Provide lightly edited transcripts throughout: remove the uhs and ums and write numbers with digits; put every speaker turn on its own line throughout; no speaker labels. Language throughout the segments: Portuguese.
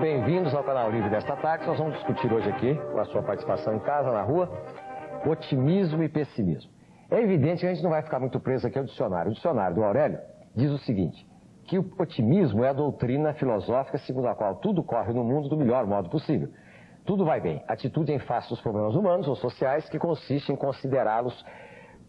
bem-vindos ao canal Livre desta tarde. Nós vamos discutir hoje aqui, com a sua participação em casa, na rua, otimismo e pessimismo. É evidente que a gente não vai ficar muito preso aqui ao dicionário. O dicionário do Aurélio diz o seguinte, que o otimismo é a doutrina filosófica segundo a qual tudo corre no mundo do melhor modo possível. Tudo vai bem. Atitude em face dos problemas humanos ou sociais que consiste em considerá-los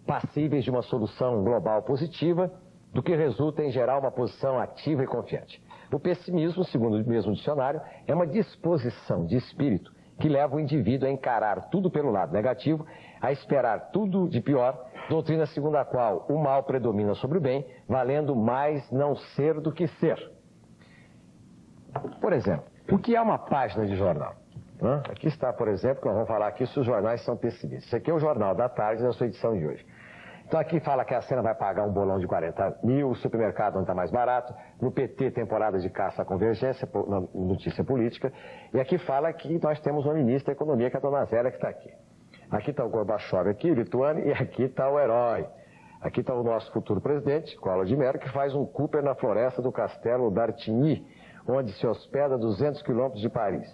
passíveis de uma solução global positiva, do que resulta em gerar uma posição ativa e confiante. O pessimismo, segundo o mesmo dicionário, é uma disposição de espírito que leva o indivíduo a encarar tudo pelo lado negativo, a esperar tudo de pior, doutrina segundo a qual o mal predomina sobre o bem, valendo mais não ser do que ser. Por exemplo, o que é uma página de jornal? Aqui está, por exemplo, que nós vamos falar aqui se os jornais são pessimistas. Esse aqui é o Jornal da Tarde da sua edição de hoje. Então aqui fala que a Sena vai pagar um bolão de 40 mil, o supermercado não está mais barato, no PT temporada de caça à convergência, notícia política, e aqui fala que nós temos uma ministra da Economia, que é a dona Zélia, que está aqui. Aqui está o Gorbachev, aqui, Lituânia, e aqui está o herói. Aqui está o nosso futuro presidente, Collor de Mello, que faz um Cooper na floresta do castelo d'Artigny, onde se hospeda a 200 quilômetros de Paris.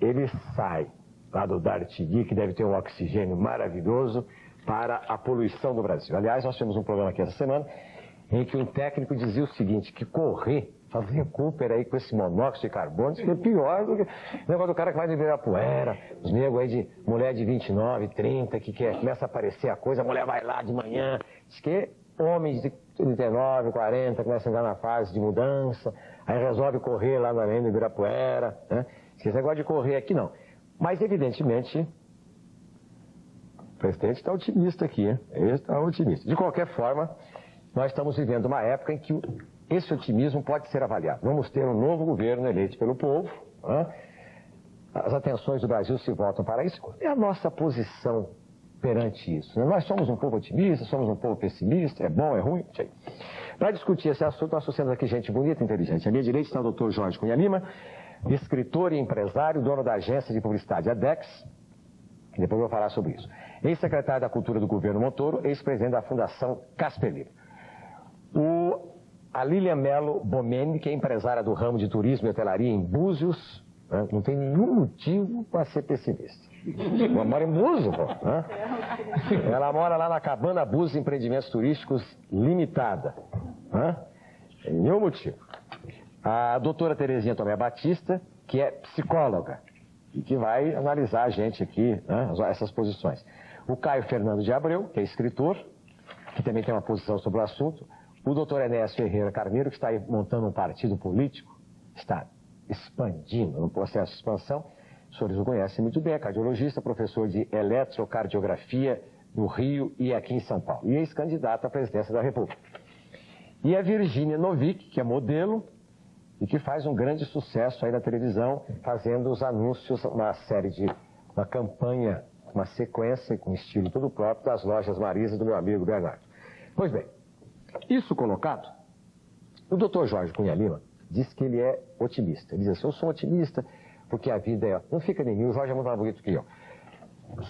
Ele sai lá do d'Artigny, que deve ter um oxigênio maravilhoso, para a poluição do Brasil. Aliás, nós tivemos um programa aqui essa semana em que um técnico dizia o seguinte, que correr, fazer Cooper aí com esse monóxido de carbono, isso é pior do que o negócio do cara que vai de Ibirapuera, os negros aí de mulher de 29, 30, que começa a aparecer a coisa, a mulher vai lá de manhã, diz que homens de 39, 40 começam a entrar na fase de mudança, aí resolve correr lá na arena do Ibirapuera, né? Esse negócio de correr aqui não. Mas, evidentemente, o presidente está otimista aqui, hein? Ele está otimista. De qualquer forma, nós estamos vivendo uma época em que esse otimismo pode ser avaliado. Vamos ter um novo governo eleito pelo povo, né? As atenções do Brasil se voltam para isso. Qual é a nossa posição perante isso? Nós somos um povo otimista, somos um povo pessimista, é bom, é ruim? Para discutir esse assunto, nós trouxemos aqui gente bonita e inteligente. À minha direita está o Dr. Jorge Cunha Lima, escritor e empresário, dono da agência de publicidade ADEX, que depois eu vou falar sobre isso. Ex-secretário da Cultura do governo Montoro, ex-presidente da Fundação Casper Libero. A Lilian Mello Bomeni, que é empresária do ramo de turismo e hotelaria em Búzios, né? Não tem nenhum motivo para ser pessimista. Ela mora em Búzios, pô, né? Ela mora lá na Cabana Búzios Empreendimentos Turísticos Limitada. Né? Tem nenhum motivo. A doutora Terezinha Tomé Batista, que é psicóloga e que vai analisar a gente aqui, né, essas posições. O Caio Fernando de Abreu, que é escritor, que também tem uma posição sobre o assunto. O doutor Enéas Ferreira Carneiro, que está aí montando um partido político, está expandindo no processo de expansão. Os senhores o conhecem muito bem, é cardiologista, professor de eletrocardiografia no Rio e aqui em São Paulo. E ex-candidato à presidência da República. E a Virgínia Novick, que é modelo e que faz um grande sucesso aí na televisão, fazendo os anúncios, uma campanha, uma sequência com estilo todo próprio das lojas Marisa do meu amigo Bernardo. Pois bem, isso colocado, o doutor Jorge Cunha Lima diz que ele é otimista. Ele diz assim, eu sou otimista porque a vida é... Não fica nem o Jorge é muito mais bonito que eu.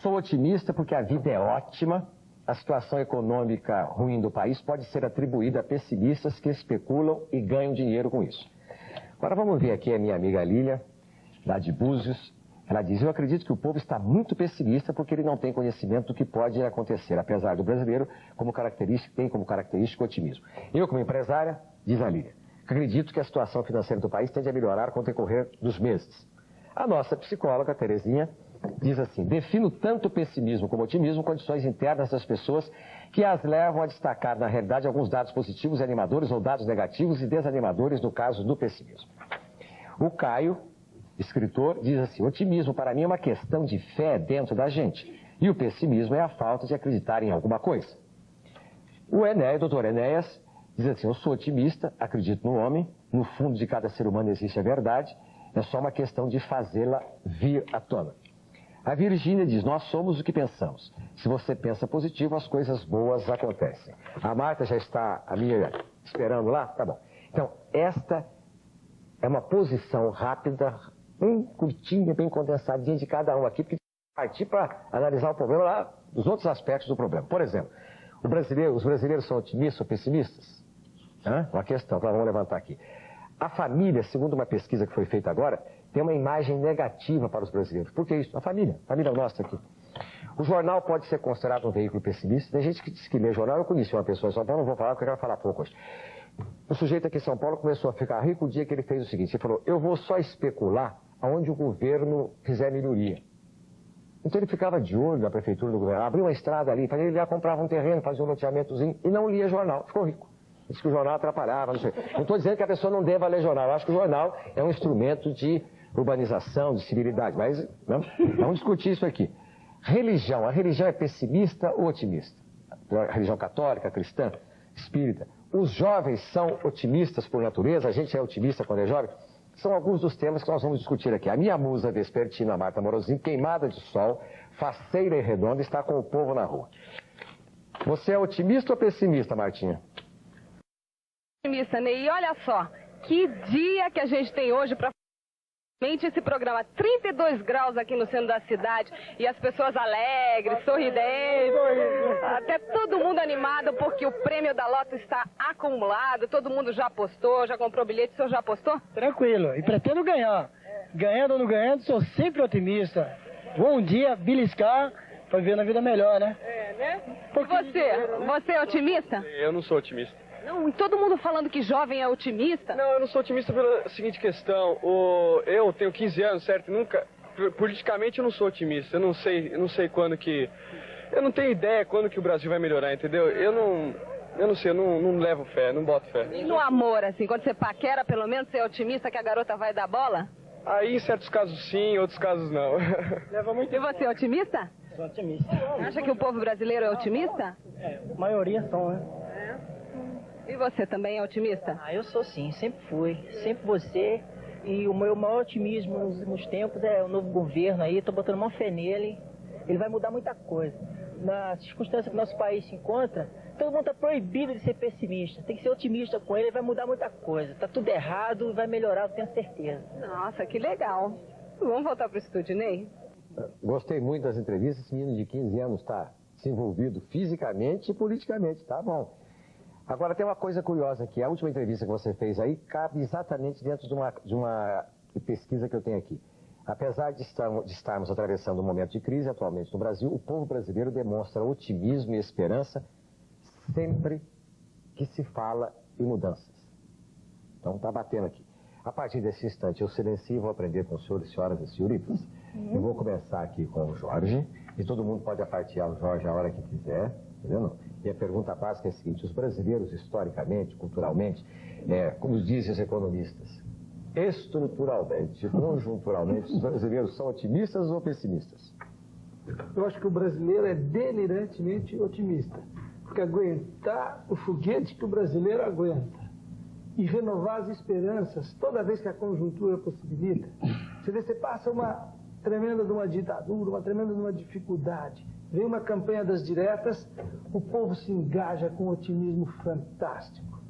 Sou otimista porque a vida é ótima, a situação econômica ruim do país pode ser atribuída a pessimistas que especulam e ganham dinheiro com isso. Agora vamos ver aqui a minha amiga Lília, lá de Búzios. Ela diz, eu acredito que o povo está muito pessimista porque ele não tem conhecimento do que pode acontecer, apesar do brasileiro tem como característica o otimismo. Eu, como empresária, diz a Lília, acredito que a situação financeira do país tende a melhorar com o decorrer dos meses. A nossa psicóloga, Terezinha, diz assim, defino tanto pessimismo como otimismo condições internas das pessoas que as levam a destacar, na realidade, alguns dados positivos e animadores ou dados negativos e desanimadores no caso do pessimismo. O Caio, escritor, diz assim, otimismo para mim é uma questão de fé dentro da gente e o pessimismo é a falta de acreditar em alguma coisa. O doutor Enéas, diz assim, eu sou otimista, acredito no homem, no fundo de cada ser humano existe a verdade, é só uma questão de fazê-la vir à tona. A Virgínia diz, nós somos o que pensamos. Se você pensa positivo, as coisas boas acontecem. A Marta já está, a minha, esperando lá? Tá bom. Então, esta é uma posição rápida, bem curtinha, bem condensadinha de cada um aqui, porque partir para analisar o problema lá, os outros aspectos do problema. Por exemplo, os brasileiros são otimistas ou pessimistas? Uma questão que nós vamos levantar aqui. A família, segundo uma pesquisa que foi feita agora, tem uma imagem negativa para os brasileiros. Por que isso? A família nossa aqui. O jornal pode ser considerado um veículo pessimista. Tem gente que diz que lê jornal. Eu conheci uma pessoa em São Paulo, não vou falar porque eu quero falar pouco hoje. O sujeito aqui em São Paulo começou a ficar rico o dia que ele fez o seguinte. Ele falou, eu vou só especular aonde o governo fizer melhoria. Então ele ficava de olho na prefeitura do governo. Abriu uma estrada ali, ele já comprava um terreno, fazia um loteamentozinho e não lia jornal. Ficou rico. Diz que o jornal atrapalhava, não sei. Não estou dizendo que a pessoa não deva ler jornal. Eu acho que o jornal é um instrumento de urbanização, de civilidade. Mas não, vamos discutir isso aqui. Religião. A religião é pessimista ou otimista? A religião católica, cristã, espírita. Os jovens são otimistas por natureza? A gente é otimista quando é jovem? São alguns dos temas que nós vamos discutir aqui. A minha musa vespertina, Marta Morozinho, queimada de sol, faceira e redonda, está com o povo na rua. Você é otimista ou pessimista, Martinha?
Otimista, Ney. E olha só, que dia que a gente tem hoje para esse programa. 32 graus aqui no centro da cidade e as pessoas alegres, sorridentes, até todo mundo animado porque o prêmio da Loto está acumulado, todo mundo já apostou, já comprou bilhete, o senhor já apostou?
Tranquilo, e pretendo ganhar. Ganhando ou não ganhando, sou sempre otimista. Vou um dia beliscar para viver na vida melhor, né?
É, né? E você é otimista?
Eu não sou otimista.
Não, todo mundo falando que jovem é otimista.
Não, eu não sou otimista pela seguinte questão. Eu tenho 15 anos, certo? Nunca, politicamente eu não sou otimista. Eu não sei quando que... Eu não tenho ideia quando que o Brasil vai melhorar, entendeu? Eu não sei, eu não levo fé, não boto fé.
E no amor, assim, quando você paquera, pelo menos você é otimista que a garota vai dar bola?
Aí em certos casos sim, em outros casos não.
Leva muito.
E você é otimista?
Sou otimista.
Acha que o povo brasileiro é otimista?
É, a maioria são, né?
E você também é otimista?
Eu sou sim, sempre fui, sempre você. E o meu maior otimismo nos últimos tempos é o novo governo aí, tô botando uma fé nele, ele vai mudar muita coisa. Na circunstância que o nosso país se encontra, todo mundo tá proibido de ser pessimista, tem que ser otimista com ele vai mudar muita coisa. Tá tudo errado e vai melhorar, eu tenho certeza.
Nossa, que legal. Vamos voltar pro estúdio, Ney?
Gostei muito das entrevistas, esse menino de 15 anos está se envolvido fisicamente e politicamente, tá bom. Agora, tem uma coisa curiosa aqui. A última entrevista que você fez aí cabe exatamente dentro de uma pesquisa que eu tenho aqui. Apesar de estarmos atravessando um momento de crise atualmente no Brasil, o povo brasileiro demonstra otimismo e esperança sempre que se fala em mudanças. Então, está batendo aqui. A partir desse instante, eu silencio e vou aprender com os senhores, senhoras e senhoritas. Eu vou começar aqui com o Jorge, e todo mundo pode apartear o Jorge a hora que quiser, entendeu? E a pergunta básica é a seguinte: os brasileiros, historicamente, culturalmente, como dizem os economistas, estruturalmente, conjunturalmente, os brasileiros são otimistas ou pessimistas?
Eu acho que o brasileiro é delirantemente otimista, porque aguentar o foguete que o brasileiro aguenta e renovar as esperanças toda vez que a conjuntura possibilita. Você passa uma tremenda de uma ditadura, uma tremenda de uma dificuldade. Vem uma campanha das diretas, o povo se engaja com um otimismo fantástico.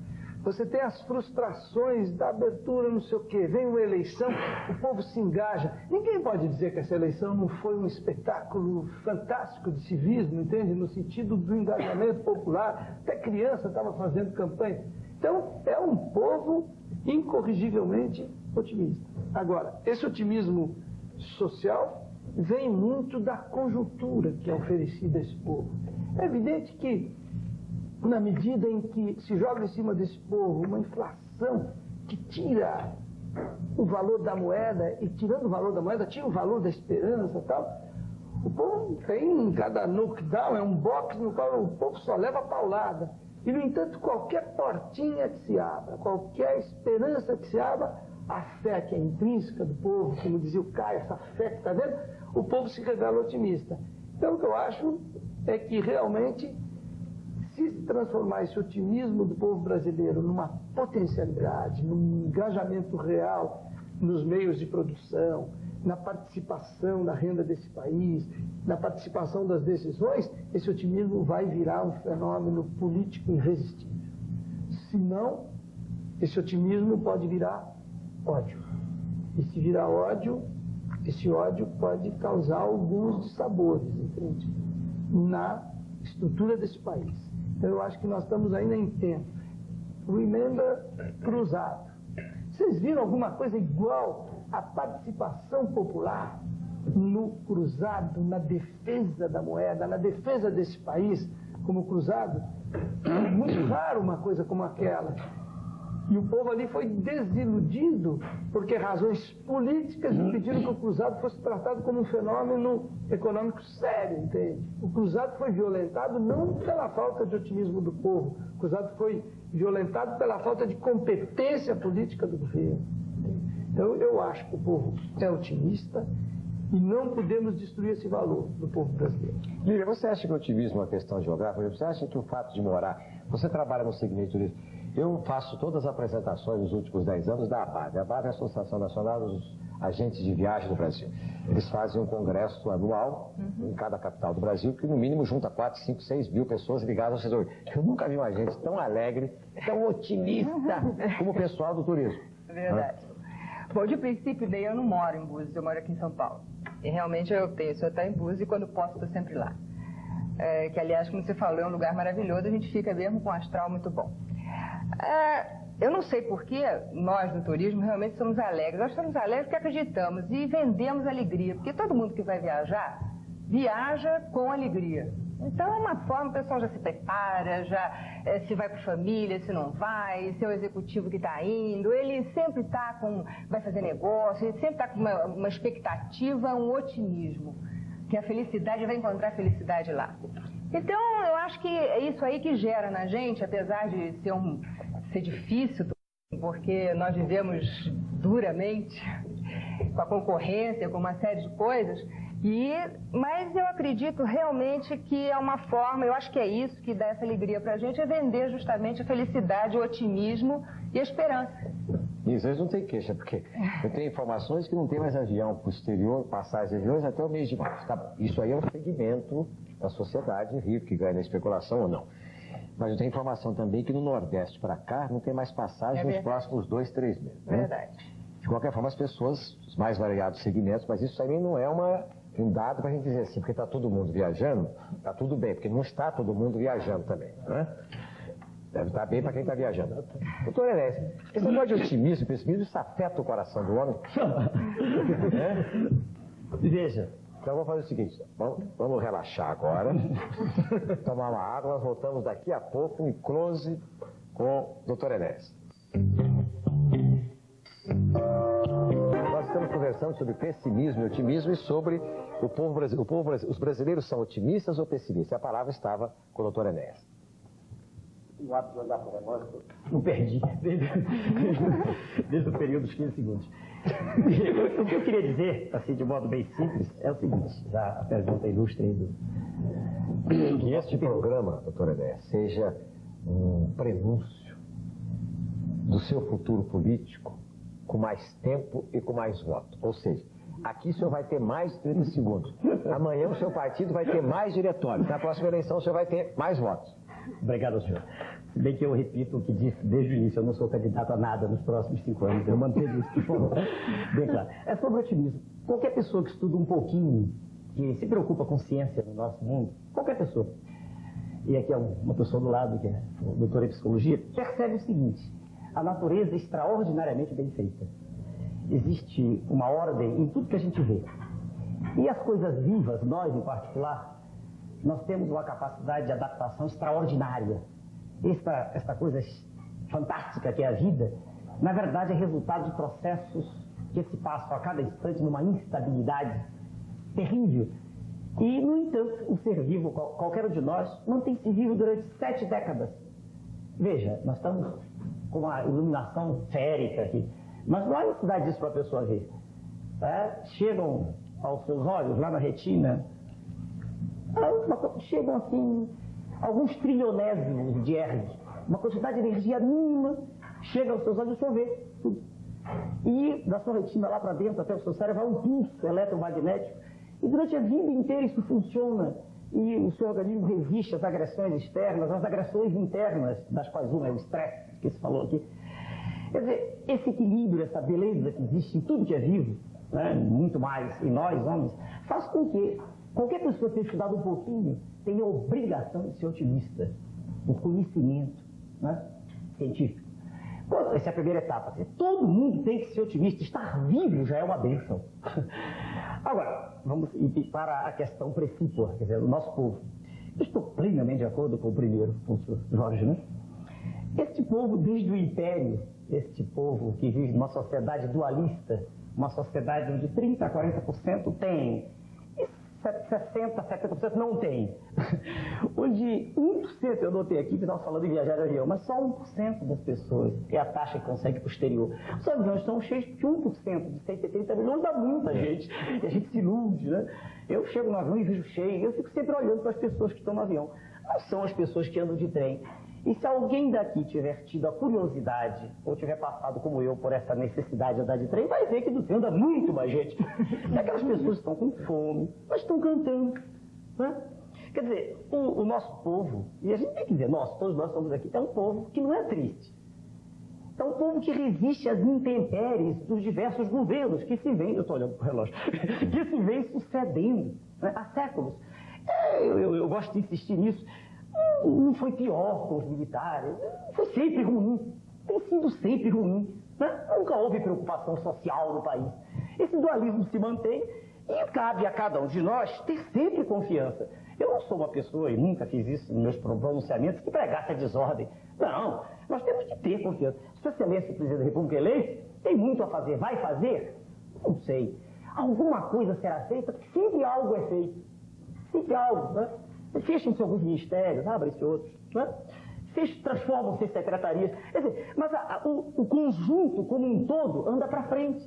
Você tem as frustrações da abertura, não sei o quê. Vem uma eleição, o povo se engaja. Ninguém pode dizer que essa eleição não foi um espetáculo fantástico de civismo, entende? No sentido do engajamento popular. Até criança estava fazendo campanha. Então, é um povo incorrigivelmente otimista. Agora, esse otimismo social vem muito da conjuntura que é oferecida a esse povo. É evidente que, na medida em que se joga em cima desse povo uma inflação que tira o valor da moeda, e tirando o valor da moeda, tira o valor da esperança e tal, o povo tem, cada knockdown, é um boxe no qual o povo só leva paulada. E, no entanto, qualquer portinha que se abra, qualquer esperança que se abra, a fé que é intrínseca do povo, como dizia o Caio, essa fé que está dentro, o povo se revela otimista. Então, o que eu acho é que, realmente, se transformar esse otimismo do povo brasileiro numa potencialidade, num engajamento real nos meios de produção, na participação na renda desse país, na participação das decisões, esse otimismo vai virar um fenômeno político irresistível. Se não, esse otimismo pode virar ódio. E se virar ódio, esse ódio pode causar alguns dissabores, entende? Na estrutura desse país. Então eu acho que nós estamos ainda em tempo. Remember cruzado. Vocês viram alguma coisa igual à participação popular no cruzado, na defesa da moeda, na defesa desse país como cruzado? É muito raro uma coisa como aquela. E o povo ali foi desiludido, porque razões políticas impediram que o cruzado fosse tratado como um fenômeno econômico sério, entende? O cruzado foi violentado não pela falta de otimismo do povo, o cruzado foi violentado pela falta de competência política do governo. Entende? Então eu acho que o povo é otimista e não podemos destruir esse valor do povo brasileiro.
Lívia, você acha que o otimismo é uma questão geográfica? Você acha que o fato de morar... Você trabalha no segmento turismo. Eu faço todas as apresentações nos últimos 10 anos da ABAV. A ABAV é a Associação Nacional dos Agentes de Viagem do Brasil. Eles fazem um congresso anual em cada capital do Brasil, que no mínimo junta 4, 5, 6 mil pessoas ligadas ao setor. Eu nunca vi uma gente tão alegre, tão otimista como o pessoal do turismo.
Verdade. Bom, de princípio, daí eu não moro em Búzios, eu moro aqui em São Paulo. E realmente eu penso, eu estou em Búzios e quando posso estou sempre lá. Que, aliás, como você falou, é um lugar maravilhoso, a gente fica mesmo com um astral muito bom. Eu não sei por que nós do turismo realmente somos alegres. Nós somos alegres porque acreditamos e vendemos alegria. Porque todo mundo que vai viajar, viaja com alegria. Então é uma forma, o pessoal já se prepara, já se vai com família, se não vai, se é o executivo que está indo, ele sempre está vai fazer negócio, ele sempre está com uma expectativa, um otimismo. Que a felicidade vai encontrar felicidade lá. Então, eu acho que é isso aí que gera na gente, apesar de ser difícil, porque nós vivemos duramente com a concorrência, com uma série de coisas, mas eu acredito realmente que é uma forma, eu acho que é isso que dá essa alegria pra gente, é vender justamente a felicidade, o otimismo e a esperança.
Isso, eles não têm queixa, porque eu tenho informações que não tem mais avião para o exterior, passagens de aviões até o mês de março. Tá? Isso aí é um segmento da sociedade rica, que ganha na especulação ou não. Mas eu tenho informação também que no Nordeste para cá não tem mais passagem nos próximos 2, 3 meses. Né?
Verdade.
De qualquer forma, as pessoas, os mais variados segmentos, mas isso também não é um dado para a gente dizer assim, porque está todo mundo viajando, está tudo bem, porque não está todo mundo viajando também. Né? Deve estar bem para quem está viajando. Doutor Enéas, esse negócio de otimismo e pessimismo, isso afeta o coração do homem?
Veja.
Então vamos fazer o seguinte, vamos relaxar agora, tomar uma água, nós voltamos daqui a pouco em close com o Dr. Enéas. Nós estamos conversando sobre pessimismo e otimismo e sobre o povo brasileiro. Os brasileiros são otimistas ou pessimistas? A palavra estava com o Dr. Enéas.
O hábito de andar com a memória, não perdi, desde o período dos 15 segundos. O que eu queria dizer, assim, de modo bem simples, é o seguinte, já a pergunta ilustre aí
que este programa, doutor Enéas, seja um prenúncio do seu futuro político com mais tempo e com mais voto. Ou seja, aqui o senhor vai ter mais de 30 segundos. Amanhã o seu partido vai ter mais diretório. Na próxima eleição o senhor vai ter mais votos.
Obrigado, senhor. Se bem que eu repito o que disse desde o início, eu não sou candidato a nada nos próximos 5 anos, eu mantenho isso, por favor. Bem claro. É sobre otimismo. Qualquer pessoa que estuda um pouquinho, que se preocupa com ciência no nosso mundo, qualquer pessoa, e aqui é uma pessoa do lado, que é doutora em psicologia, percebe o seguinte, a natureza é extraordinariamente bem feita. Existe uma ordem em tudo que a gente vê. E as coisas vivas, nós em particular, nós temos uma capacidade de adaptação extraordinária. Esta coisa fantástica que é a vida, na verdade é resultado de processos que se passam a cada instante numa instabilidade terrível. E, no entanto, um ser vivo, qualquer um de nós, mantém-se vivo durante 7 décadas. Veja, nós estamos com uma iluminação férica aqui, mas não há necessidade disso para a pessoa ver. Chegam aos seus olhos, lá na retina, chegam assim, alguns trilionésimos de erg, uma quantidade de energia mínima, chega aos seus olhos e o senhor vê tudo. E da sua retina lá para dentro, até o seu cérebro, há um pulso eletromagnético, e durante a vida inteira isso funciona, e o seu organismo resiste às agressões externas, às agressões internas, das quais uma é o estresse, que se falou aqui. Quer dizer, esse equilíbrio, essa beleza que existe em tudo que é vivo, né, muito mais em nós, homens, faz com que qualquer pessoa que tenha estudado um pouquinho tenha a obrigação de ser otimista. O conhecimento, né, científico Essa é a primeira etapa. Todo mundo tem que ser otimista. Estar vivo já é uma bênção. Agora, vamos ir para a questão precípua, quer dizer, o nosso povo. Eu estou plenamente de acordo com o primeiro, com o senhor Jorge, né? Este povo, desde o Império, este povo que vive numa sociedade dualista, uma sociedade onde 30% a 40% tem, e 60%, 70% não tem. Onde 1%, eu notei aqui que nós falando em viajar de avião, mas só 1% das pessoas é a taxa que consegue para o exterior. Os aviões estão cheios porque 1% de 130 milhões dá muita gente, e a gente se ilude, né? Eu chego no avião e vejo cheio, eu fico sempre olhando para as pessoas que estão no avião. Não são as pessoas que andam de trem. E se alguém daqui tiver tido a curiosidade, ou tiver passado como eu por essa necessidade de andar de trem, vai ver que do trem anda muito mais gente. E aquelas pessoas estão com fome, mas estão cantando, né? Quer dizer, o nosso povo, e a gente tem que dizer, todos nós somos aqui, é um povo que não é triste. É um povo que resiste às intempéries dos diversos governos que se vêm, eu estou olhando para o relógio, que se vêm sucedendo, né, há séculos. Eu gosto de insistir nisso. Não foi pior com os militares, foi sempre ruim, tem sido sempre ruim, né? Nunca houve preocupação social no país. Esse dualismo se mantém e cabe a cada um de nós ter sempre confiança. Eu não sou uma pessoa, e nunca fiz isso nos meus pronunciamentos, que pregasse a desordem. Não, nós temos que ter confiança. Sua Excelência, o Presidente da República eleito, tem muito a fazer. Vai fazer? Não sei. Alguma coisa será feita, porque sempre algo é feito. Sempre algo, né? Fecham-se alguns ministérios, abrem-se outros, né? Transformam-se em secretarias. Quer dizer, mas o conjunto como um todo anda para frente.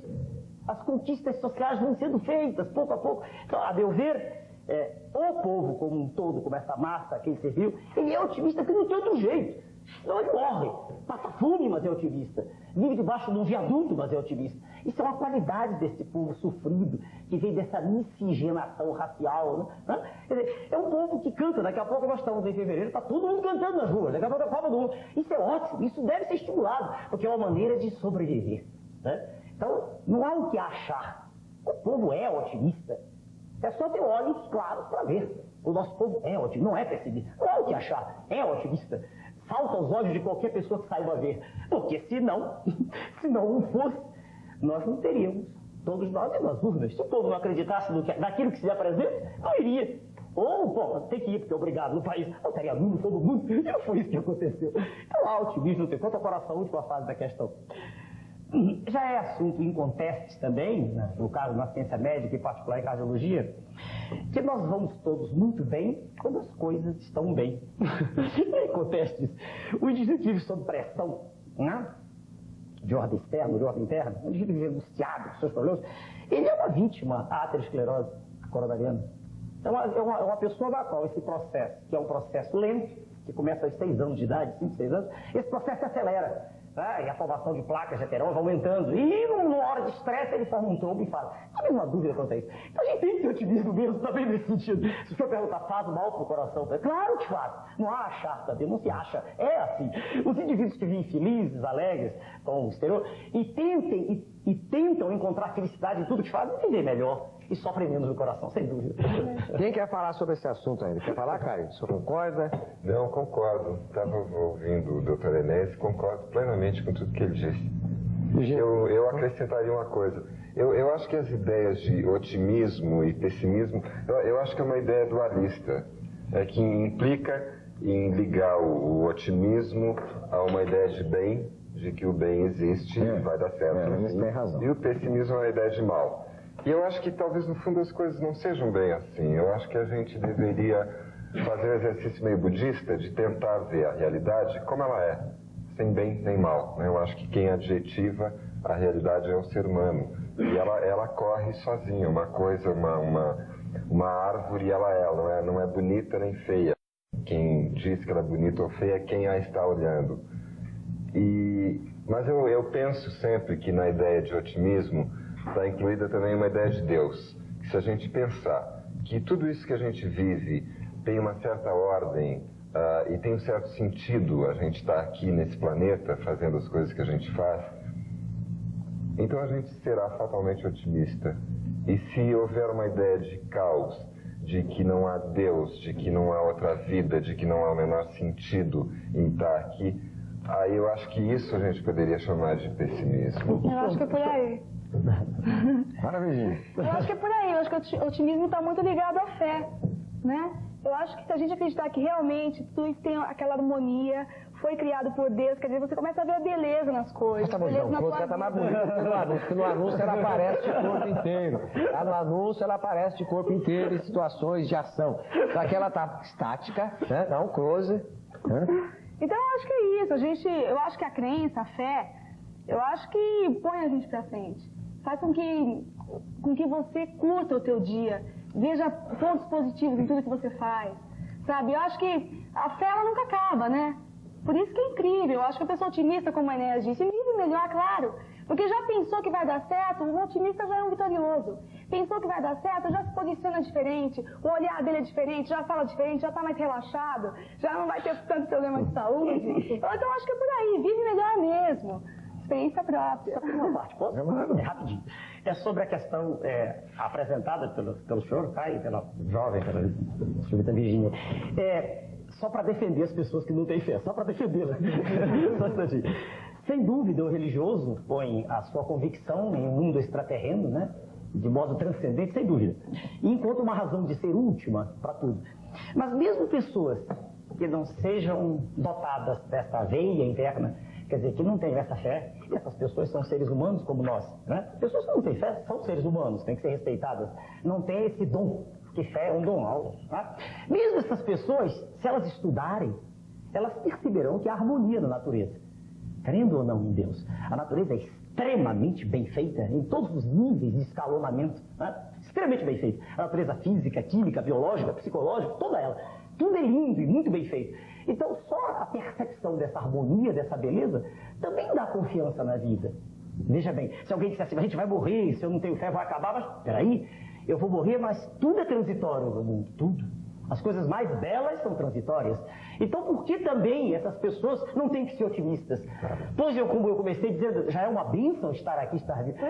As conquistas sociais vão sendo feitas, pouco a pouco. Então, a meu ver, o povo como um todo, como essa massa que ele serviu, ele é otimista porque não tem outro jeito. Senão ele morre. Passa fome, mas é otimista. Vive debaixo de um viaduto, mas é otimista. Isso é uma qualidade desse povo sofrido, que vem dessa miscigenação racial, né? Quer dizer, é um povo que canta. Daqui a pouco nós estamos em fevereiro, está todo mundo cantando nas ruas. Daqui a pouco é a Copa do Mundo. Isso é ótimo, isso deve ser estimulado, porque é uma maneira de sobreviver, né? Então, não há o que achar. O povo é otimista. É só ter olhos claros para ver. O nosso povo é otimista, não é pessimista. Não há o que achar, é otimista. Salta aos olhos de qualquer pessoa que saiba ver. Porque se não fosse, nós não teríamos, todos nós, nas urnas. Se o povo não acreditasse naquilo que se apresenta, não iria. Ou, pô, tem que ir porque é obrigado no país. Eu teria nulo todo mundo. E não foi isso que aconteceu. Então há otimismo, tem quanto ao coração, a última fase da questão. Já é assunto em contestes também, né, no caso na ciência médica, em particular em cardiologia, que nós vamos todos muito bem quando as coisas estão bem. Em contestes, o indivíduo vive sob pressão, né, de ordem externa, de ordem interna, o indivíduo vive angustiado com seus problemas, ele é uma vítima da aterosclerose coronariana. Então é uma pessoa da qual esse processo, que é um processo lento, que começa aos 6 anos de idade, 5, 6 anos, esse processo se acelera. E a formação de placas de ateroma vai aumentando. E numa hora de estresse ele forma um trombo e fala. Não há nenhuma dúvida quanto a isso. Então a gente tem que ter otimismo mesmo também nesse sentido. Se o senhor perguntar, faz mal pro coração? Claro que faz. Não há achar também, não se acha. É assim. Os indivíduos que vivem felizes, alegres, com o exterior, e tentam encontrar felicidade em tudo que fazem, vivem melhor. E sofrem menos no coração, sem dúvida.
Quem quer falar sobre esse assunto ainda? Quer falar, Karen? O senhor concorda?
Não, concordo. Estava ouvindo o Dr. Enéas e concordo plenamente com tudo que ele disse. Eu acrescentaria uma coisa. Eu acho que as ideias de otimismo e pessimismo, eu acho que é uma ideia dualista, que implica em ligar o otimismo a uma ideia de bem, de que o bem existe e vai dar certo.
Você tem razão.
E o pessimismo é uma ideia de mal. E eu acho que talvez no fundo as coisas não sejam bem assim. Eu acho que a gente deveria fazer um exercício meio budista de tentar ver a realidade como ela é, sem bem nem mal. Eu acho que quem adjetiva a realidade é o ser humano. E ela corre sozinha, uma coisa, uma árvore, ela não é bonita nem feia. Quem diz que ela é bonita ou feia é quem a está olhando. Mas eu penso sempre que na ideia de otimismo está incluída também uma ideia de Deus. Que se a gente pensar que tudo isso que a gente vive tem uma certa ordem e tem um certo sentido a gente estar aqui nesse planeta fazendo as coisas que a gente faz, então a gente será fatalmente otimista. E se houver uma ideia de caos, de que não há Deus, de que não há outra vida, de que não há o menor sentido em estar aqui, Aí eu acho que isso a gente poderia chamar de pessimismo.
Eu acho que é por aí.
Maravilha.
Eu acho que é por aí. Eu acho que o otimismo está muito ligado à fé, né? Eu acho que se a gente acreditar que realmente tudo isso tem aquela harmonia, foi criado por Deus, quer dizer, você começa a ver a beleza nas coisas.
Tá bom,
beleza
então,
na
close
tua
tá mais
vida.
bonito que no anúncio, porque no anúncio ela aparece de corpo inteiro. Lá no anúncio ela aparece de corpo inteiro em situações de ação. Só que ela tá estática, né? Não, close. Né?
Então eu acho que é isso, eu acho que a crença, a fé, eu acho que põe a gente pra frente. Faz com que você curta o teu dia, veja pontos positivos em tudo que você faz, sabe? Eu acho que a fé, ela nunca acaba, né? Por isso que é incrível, eu acho que a pessoa otimista, como a Enéas disse, vive melhor, claro. Porque já pensou que vai dar certo, o otimista já é um vitorioso. Pensou que vai dar certo, já se posiciona diferente, o olhar dele é diferente, já fala diferente, já está mais relaxado, já não vai ter tanto problema de saúde. Então eu acho que é por aí, vive melhor mesmo. Experiência própria.
Uma parte, posso? É rapidinho. É sobre a questão apresentada pelo senhor, tá? E pela jovem, pela senhorita Virgínia. Só para defender as pessoas que não têm fé, só para defendê-las. Só um instantinho. Sem dúvida, o religioso põe a sua convicção em um mundo extraterreno, né? De modo transcendente, sem dúvida. E encontra uma razão de ser última para tudo. Mas mesmo pessoas que não sejam dotadas dessa veia interna, quer dizer, que não têm essa fé, essas pessoas são seres humanos como nós, né? Pessoas que não têm fé são seres humanos, têm que ser respeitadas. Não têm esse dom, porque fé é um dom alto, tá? Mesmo essas pessoas, se elas estudarem, elas perceberão que há harmonia na natureza. Crendo ou não em Deus, a natureza é extremamente bem feita em todos os níveis de escalonamento, né? Extremamente bem feita. A natureza física, química, biológica, psicológica, toda ela. Tudo é lindo e muito bem feito. Então, só a percepção dessa harmonia, dessa beleza, também dá confiança na vida. Veja bem, se alguém disser assim, a gente vai morrer, se eu não tenho fé, vai acabar, mas peraí, eu vou morrer, mas tudo é transitório no mundo, tudo. As coisas mais belas são transitórias. Então, por que também essas pessoas não têm que ser otimistas? Pois como eu comecei dizendo, já é uma bênção estar aqui,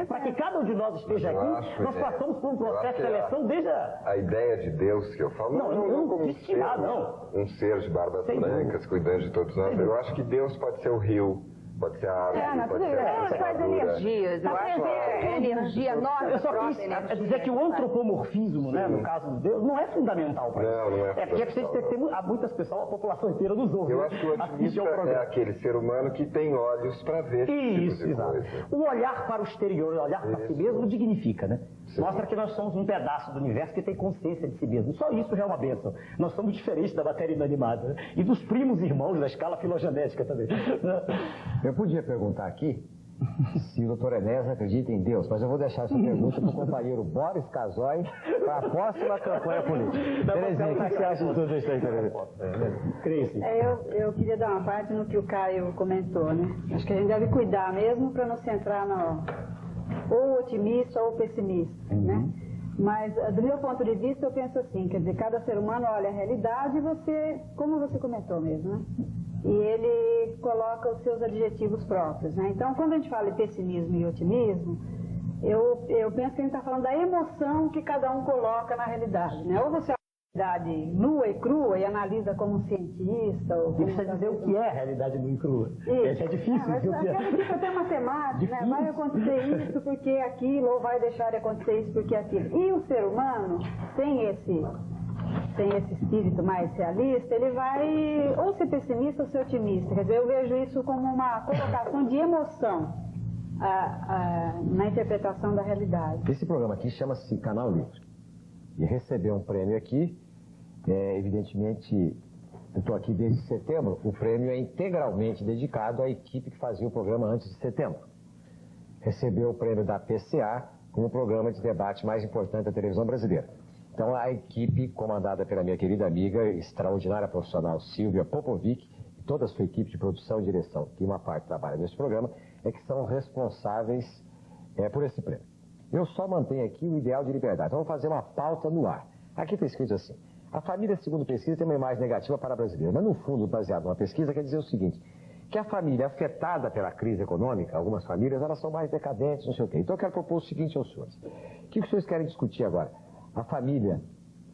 para que cada um de nós esteja aqui, nós passamos por um processo de seleção desde
a ideia de Deus que eu falo, não como um ser de barbas brancas, cuidando de todos nós. Eu acho que Deus pode ser o rio, pode ser a árvore, pode ser a
faz energias, eu acho que é energia nossa.
Eu só quis dizer que o antropomorfismo, né, no caso de Deus, não é fundamental para isso.
Não é.
É porque a gente tem muitas pessoas, a população inteira nos ouve.
Eu acho que o otimista é aquele ser humano que tem olhos para ver esse tipo de coisa.
O olhar para o exterior, o olhar para si mesmo, dignifica, né? Sim. Mostra que nós somos um pedaço do universo que tem consciência de si mesmo. Só isso já é uma bênção. Nós somos diferentes da matéria inanimada, né? E dos primos irmãos da escala filogenética também.
Eu podia perguntar aqui se o doutor Enéas acredita em Deus, mas eu vou deixar essa pergunta para o companheiro Boris Casoy para a próxima campanha política. Terezinha, o que você acha de tudo isso aí, Terezinha?
Eu queria dar uma parte no que o Caio comentou, né? Acho que a gente deve cuidar mesmo para não se entrar ou otimista ou pessimista, né? Mas, do meu ponto de vista, eu penso assim, quer dizer, cada ser humano olha a realidade e como você comentou mesmo, né? E ele coloca os seus adjetivos próprios, né? Então, quando a gente fala em pessimismo e otimismo, eu penso que a gente está falando da emoção que cada um coloca na realidade, né? Ou você olha a realidade nua e crua e analisa como um cientista, ou como...
Precisa dizer o que é a realidade nua e crua.
Isso.
É difícil.
Mas aquela até matemática, né? Vai acontecer isso porque aquilo, ou vai deixar de acontecer isso porque aquilo. E o ser humano tem esse espírito mais realista, ele vai ou ser pessimista ou ser otimista. Quer dizer, eu vejo isso como uma colocação de emoção na interpretação da realidade.
Esse programa aqui chama-se Canal Livre. E recebeu um prêmio aqui, evidentemente, eu estou aqui desde setembro, o prêmio é integralmente dedicado à equipe que fazia o programa antes de setembro. Recebeu o prêmio da PCA como o programa de debate mais importante da televisão brasileira. Então, a equipe comandada pela minha querida amiga, extraordinária profissional Silvia Popovic, e toda a sua equipe de produção e direção, que uma parte trabalha nesse programa, é que são responsáveis por esse prêmio. Eu só mantenho aqui o ideal de liberdade. Então, vamos fazer uma pauta no ar. Aqui está escrito assim: a família, segundo pesquisa, tem uma imagem negativa para a brasileira. Mas, no fundo, baseado numa pesquisa, quer dizer o seguinte, que a família afetada pela crise econômica, algumas famílias, elas são mais decadentes, não sei o quê. Então, eu quero propor o seguinte aos senhores. O que os senhores querem discutir agora? A família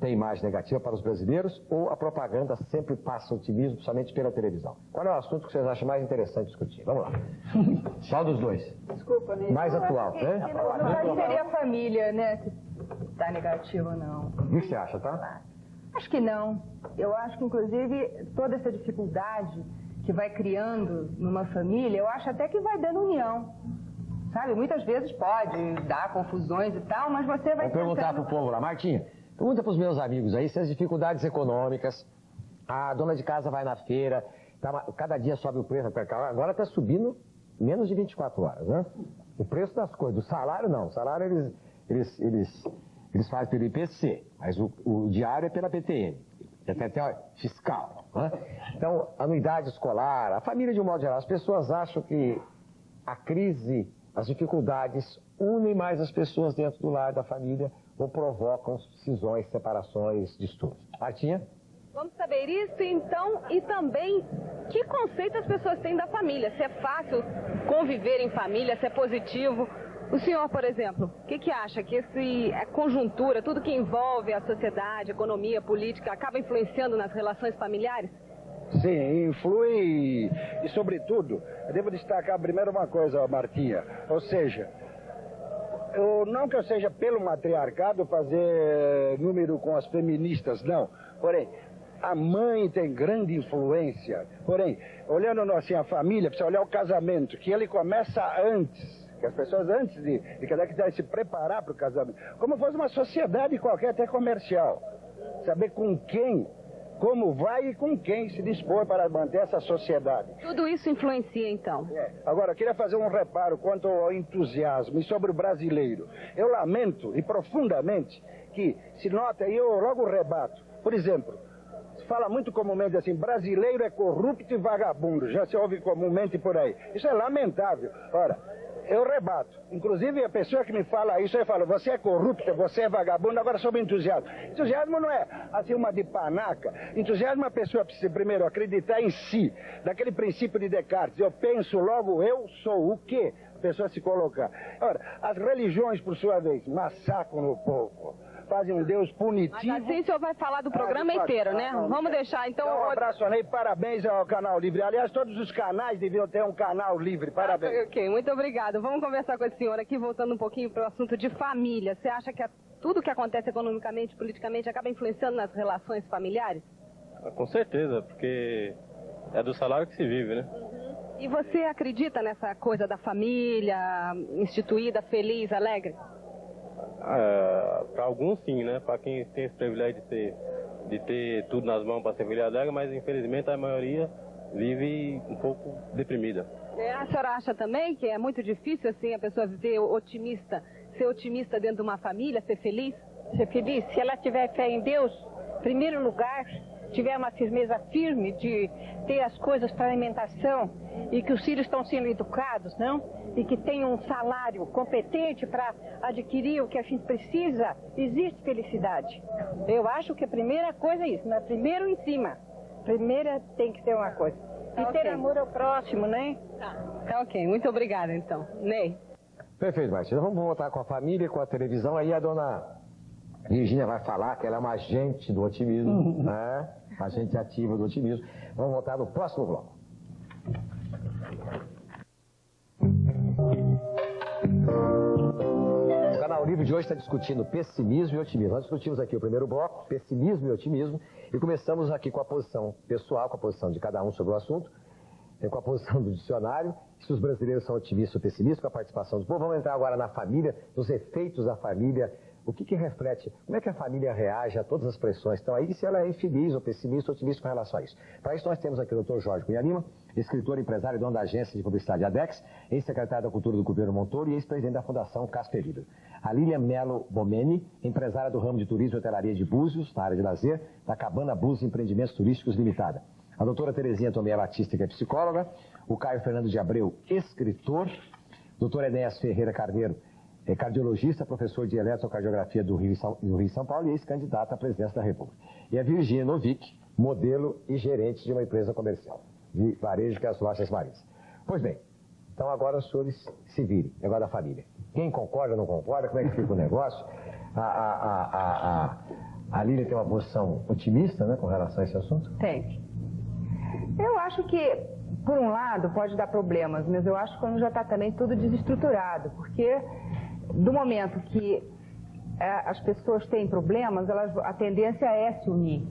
tem imagem negativa para os brasileiros ou a propaganda sempre passa otimismo somente pela televisão? Qual é o assunto que vocês acham mais interessante discutir? Vamos lá. Qual dos dois?
Desculpa, Ney.
Mais atual, né?
Não seria a família, né? Se tá negativo ou não.
O que você acha, tá?
Acho que não. Eu acho que, inclusive, toda essa dificuldade que vai criando numa família, eu acho até que vai dando união. Sabe? Muitas vezes pode dar confusões e tal, mas você vai...
Vou perguntar pro povo lá. Martinha, pergunta pros meus amigos aí se as dificuldades econômicas, a dona de casa vai na feira, cada dia sobe o preço, agora está subindo menos de 24 horas, né? O preço das coisas, do salário não, o salário eles fazem pelo IPC, mas o diário é pela PTN, é até fiscal, né? Então, anuidade escolar, a família de um modo geral, as pessoas acham que a crise, as dificuldades unem mais as pessoas dentro do lar da família ou provocam cisões, separações, distúrbios. Martinha?
Vamos saber isso, então, e também que conceito as pessoas têm da família. Se é fácil conviver em família, se é positivo. O senhor, por exemplo, o que acha? Que a conjuntura, tudo que envolve a sociedade, economia, política, acaba influenciando nas relações familiares?
Sim, influi e, sobretudo, eu devo destacar primeiro uma coisa, Martinha, ou seja, não que eu seja pelo matriarcado fazer número com as feministas, não, porém, a mãe tem grande influência, porém, olhando assim a família, precisa olhar o casamento, que ele começa antes, que as pessoas antes de quiserem se preparar para o casamento, como fosse uma sociedade qualquer, até comercial, saber com quem, como vai e com quem se dispor para manter essa sociedade.
Tudo isso influencia, então?
Agora, eu queria fazer um reparo quanto ao entusiasmo e sobre o brasileiro. Eu lamento e profundamente que se nota, e eu logo rebato, por exemplo, se fala muito comumente assim, brasileiro é corrupto e vagabundo, já se ouve comumente por aí. Isso é lamentável. Ora, eu rebato. Inclusive, a pessoa que me fala isso, eu falo, você é corrupto, você é vagabundo, agora sobre entusiasmo. Entusiasmo não é assim uma de panaca. Entusiasmo é a pessoa precisa primeiro acreditar em si, daquele princípio de Descartes. Eu penso, logo eu sou o quê? A pessoa se colocar. Ora, as religiões, por sua vez, massacram o povo. Fazem um Deus punitivo.
Mas assim o senhor vai falar do programa inteiro, né? Vamos deixar, então...
Um abraço, Ney, parabéns ao Canal Livre. Aliás, todos os canais deviam ter um canal livre, parabéns.
Ok, muito obrigado. Vamos conversar com esse senhor aqui, voltando um pouquinho para o assunto de família. Você acha que tudo que acontece economicamente, politicamente, acaba influenciando nas relações familiares?
Com certeza, porque é do salário que se vive, né?
E você acredita nessa coisa da família instituída, feliz, alegre?
Para alguns sim, né? Para quem tem esse privilégio de ter tudo nas mãos para ser feliz alegre, mas infelizmente a maioria vive um pouco deprimida.
A senhora acha também que é muito difícil assim a pessoa ser otimista dentro de uma família, ser feliz?
Ser feliz, se ela tiver fé em Deus, em primeiro lugar, tiver uma firmeza firme de ter as coisas para alimentação e que os filhos estão sendo educados, não? E que tem um salário competente para adquirir o que a gente precisa, existe felicidade. Eu acho que a primeira coisa é isso, né? Primeiro em cima. Primeiro tem que ter uma coisa. E ter amor ao próximo, né?
Tá ok, muito obrigada então. Ney.
Perfeito, Martina. Vamos voltar com a família, com a televisão. Aí a dona Virgínia vai falar que ela é uma agente do otimismo, né? Uma agente ativa do otimismo. Vamos voltar no próximo bloco. O Canal Livre de hoje está discutindo pessimismo e otimismo. Nós discutimos aqui o primeiro bloco, pessimismo e otimismo, e começamos aqui com a posição pessoal, com a posição de cada um sobre o assunto, com a posição do dicionário, se os brasileiros são otimistas ou pessimistas, com a participação do povo. Vamos entrar agora na família, nos efeitos da família, o que reflete, como é que a família reage a todas as pressões que estão aí, se ela é infeliz ou pessimista ou otimista com relação a isso. Para isso nós temos aqui o Dr. Jorge Cunha Lima, escritor, empresário e dono da agência de publicidade ADEX, ex-secretário da Cultura do governo Montoro e ex-presidente da Fundação Casper Libero. A Lilian Melo Bomeni, empresária do ramo de turismo e hotelaria de Búzios, na área de lazer, da Cabana Búzios Empreendimentos Turísticos Limitada. A doutora Terezinha Tomé Batista, que é psicóloga, o Caio Fernando de Abreu, escritor, doutor Enéas Ferreira Carneiro, é cardiologista, professor de eletrocardiografia do Rio e São Paulo e ex-candidato à presidência da República. E a Virgínia Novick, modelo e gerente de uma empresa comercial de varejo, que é as Lojas Marins. Pois bem, então agora os senhores se virem, negócio da família. Quem concorda ou não concorda, como é que fica o negócio? A Lília tem uma posição otimista, né, com relação a esse assunto?
Tem. Eu acho que, por um lado, pode dar problemas, mas eu acho que quando já está também tudo desestruturado, porque do momento que as pessoas têm problemas, a tendência é se unir.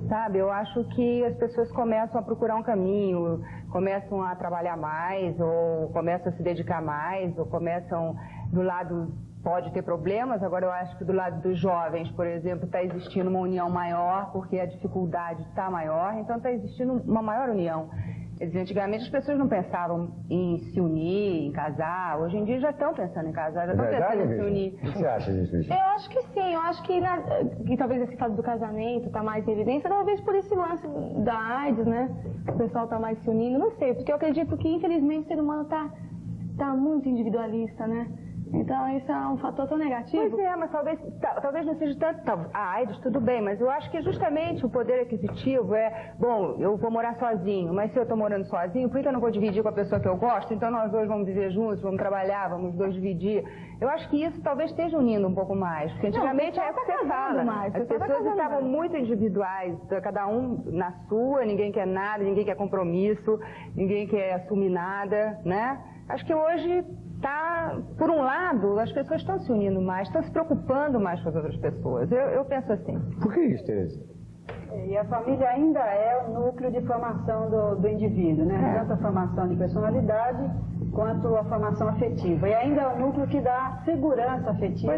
Sabe, eu acho que as pessoas começam a procurar um caminho, começam a trabalhar mais, ou começam a se dedicar mais, ou começam do lado, pode ter problemas, agora eu acho que do lado dos jovens, por exemplo, está existindo uma união maior, porque a dificuldade está maior, então está existindo uma maior união. Quer dizer, antigamente as pessoas não pensavam em se unir, em casar, hoje em dia já estão pensando em casar, já estão pensando em se unir.
O que você acha disso, Virginia?
Eu acho que sim, eu acho que talvez esse fato do casamento está mais em evidência, talvez por esse lance da AIDS, né? O pessoal está mais se unindo, não sei, porque eu acredito que infelizmente o ser humano está muito individualista, né? Então isso é um fator tão negativo.
Pois é, mas talvez não seja tanto a AIDS, tudo bem, mas eu acho que justamente o poder aquisitivo bom, eu vou morar sozinho, mas se eu estou morando sozinho, por que eu não vou dividir com a pessoa que eu gosto? Então nós dois vamos viver juntos, vamos trabalhar, vamos dois dividir. Eu acho que isso talvez esteja unindo um pouco mais, porque antigamente é o que você fala. As pessoas estavam muito individuais, cada um na sua, ninguém quer nada, ninguém quer compromisso, ninguém quer assumir nada, né? Acho que hoje por um lado, as pessoas estão se unindo mais, estão se preocupando mais com as outras pessoas. Eu penso assim.
Por que isso, Tereza?
E a família ainda é o núcleo de formação do indivíduo, né? Tanto a formação de personalidade quanto a formação afetiva. E ainda é o núcleo que dá segurança afetiva,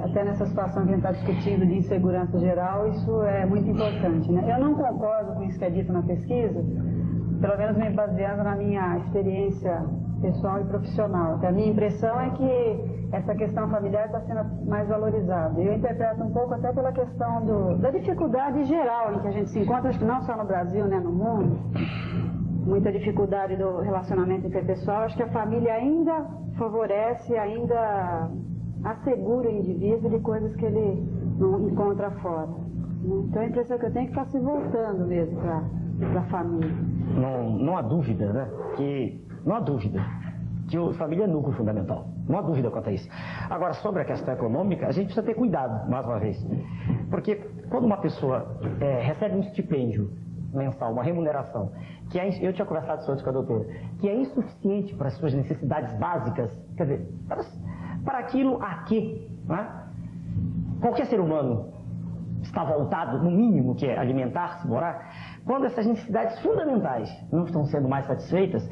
até nessa situação que a gente está discutindo de insegurança geral, isso é muito importante, né? Eu não concordo com isso que é dito na pesquisa, pelo menos me baseando na minha experiência pessoal e profissional. A minha impressão é que essa questão familiar está sendo mais valorizada. Eu interpreto um pouco até pela questão da dificuldade geral em que a gente se encontra, acho que não só no Brasil, né, no mundo, muita dificuldade do relacionamento interpessoal. Acho que a família ainda favorece, ainda assegura o indivíduo de coisas que ele não encontra fora. Então a impressão que eu tenho é que está se voltando mesmo para a família.
Não há dúvida, né? Não há dúvida que a família é núcleo fundamental. Não há dúvida quanto a isso. Agora, sobre a questão econômica, a gente precisa ter cuidado, mais uma vez. Porque quando uma pessoa recebe um estipêndio mensal, uma remuneração, eu tinha conversado isso antes com a doutora, que é insuficiente para as suas necessidades básicas, quer dizer, para aquilo a que, né? Qualquer ser humano está voltado, no mínimo, que é alimentar-se, morar. Quando essas necessidades fundamentais não estão sendo mais satisfeitas,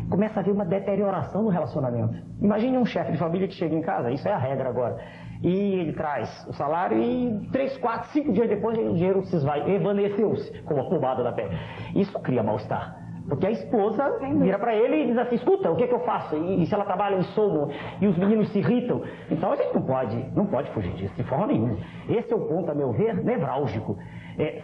começa a haver uma deterioração no relacionamento. Imagine um chefe de família que chega em casa, isso é a regra agora, e ele traz o salário e 3, 4, 5 dias depois o dinheiro se esvai, evaneceu-se com a pomada da pele. Isso cria mal-estar. Porque a esposa vira para ele e diz assim, escuta, o que é que eu faço? E se ela trabalha em sono e os meninos se irritam? Então a gente não pode fugir disso, de forma nenhuma. Esse é o ponto, a meu ver, nevrálgico.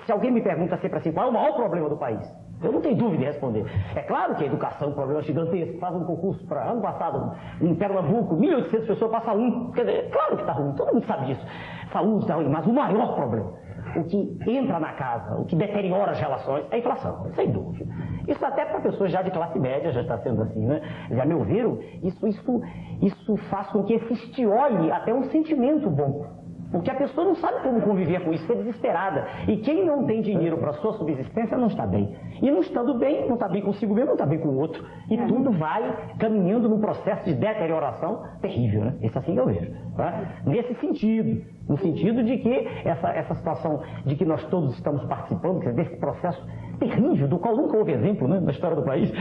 Se alguém me pergunta sempre assim, qual é o maior problema do país? Eu não tenho dúvida em responder. É claro que a educação é um problema gigantesco. Faz um concurso para ano passado, em Pernambuco, 1.800 pessoas passam um. Quer dizer, claro que está ruim, todo mundo sabe disso. Saúde está ruim, mas o maior problema, o que entra na casa, o que deteriora as relações, é a inflação, sem dúvida. Isso até para pessoas já de classe média já está sendo assim, né? Já me ouviram? Isso faz com que se olhe até um sentimento bom. Porque a pessoa não sabe como conviver com isso, fica desesperada. E quem não tem dinheiro para a sua subsistência não está bem. E não estando bem, não está bem consigo mesmo, não está bem com o outro. E tudo vai caminhando num processo de deterioração terrível, né? Esse assim eu vejo. Tá? Nesse sentido, no sentido de que essa situação de que nós todos estamos participando, desse processo terrível, do qual nunca houve exemplo, né, na história do país,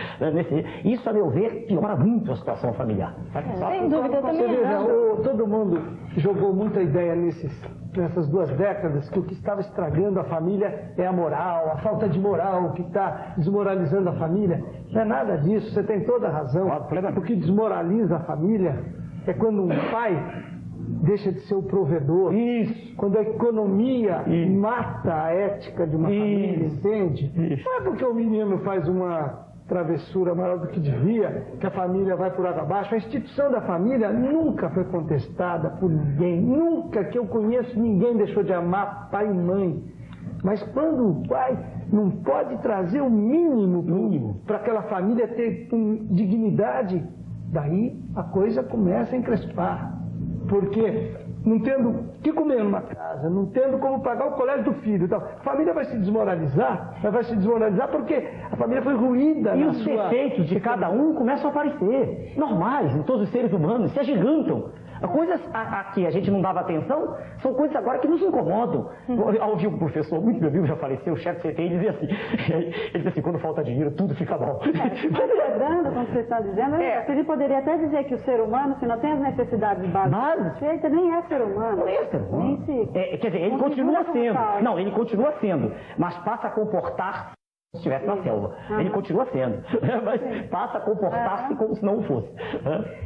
isso, a meu ver, piora muito a situação familiar.
Sem dúvida, também.
Todo mundo jogou muita ideia nessas 2 décadas que o que estava estragando a família é a moral, a falta de moral, o que está desmoralizando a família. Não é nada disso, você tem toda a razão. O que desmoraliza a família é quando um pai deixa de ser o provedor. Isso. Quando a economia mata a ética de uma família, entende? Não é porque o menino faz uma travessura maior do que devia, que a família vai por água abaixo. A instituição da família nunca foi contestada por ninguém. Nunca que eu conheço ninguém deixou de amar pai e mãe. Mas quando o pai não pode trazer o mínimo para aquela família ter dignidade, daí a coisa começa a encrespar. Porque não tendo o que comer numa casa, não tendo como pagar o colégio do filho e tal. A família vai se desmoralizar, porque a família foi ruída.
E os defeitos de cada um começam a aparecer, normais, em todos os seres humanos, se agigantam. Coisas a que a gente não dava atenção são coisas agora que nos incomodam. Eu ouvi um professor, muito meu amigo, já faleceu, o chefe do CTI, dizia assim, ele dizia assim, quando falta dinheiro, tudo fica mal.
Lembrando, como você está dizendo, você poderia até dizer que o ser humano, se não tem as necessidades básicas feitas, nem é ser humano.
Não é ser humano. Quer dizer, ele continua sendo. Não, ele continua sendo, mas passa a comportar se estivesse na selva. Ele continua sendo, mas passa a comportar-se como se não o fosse.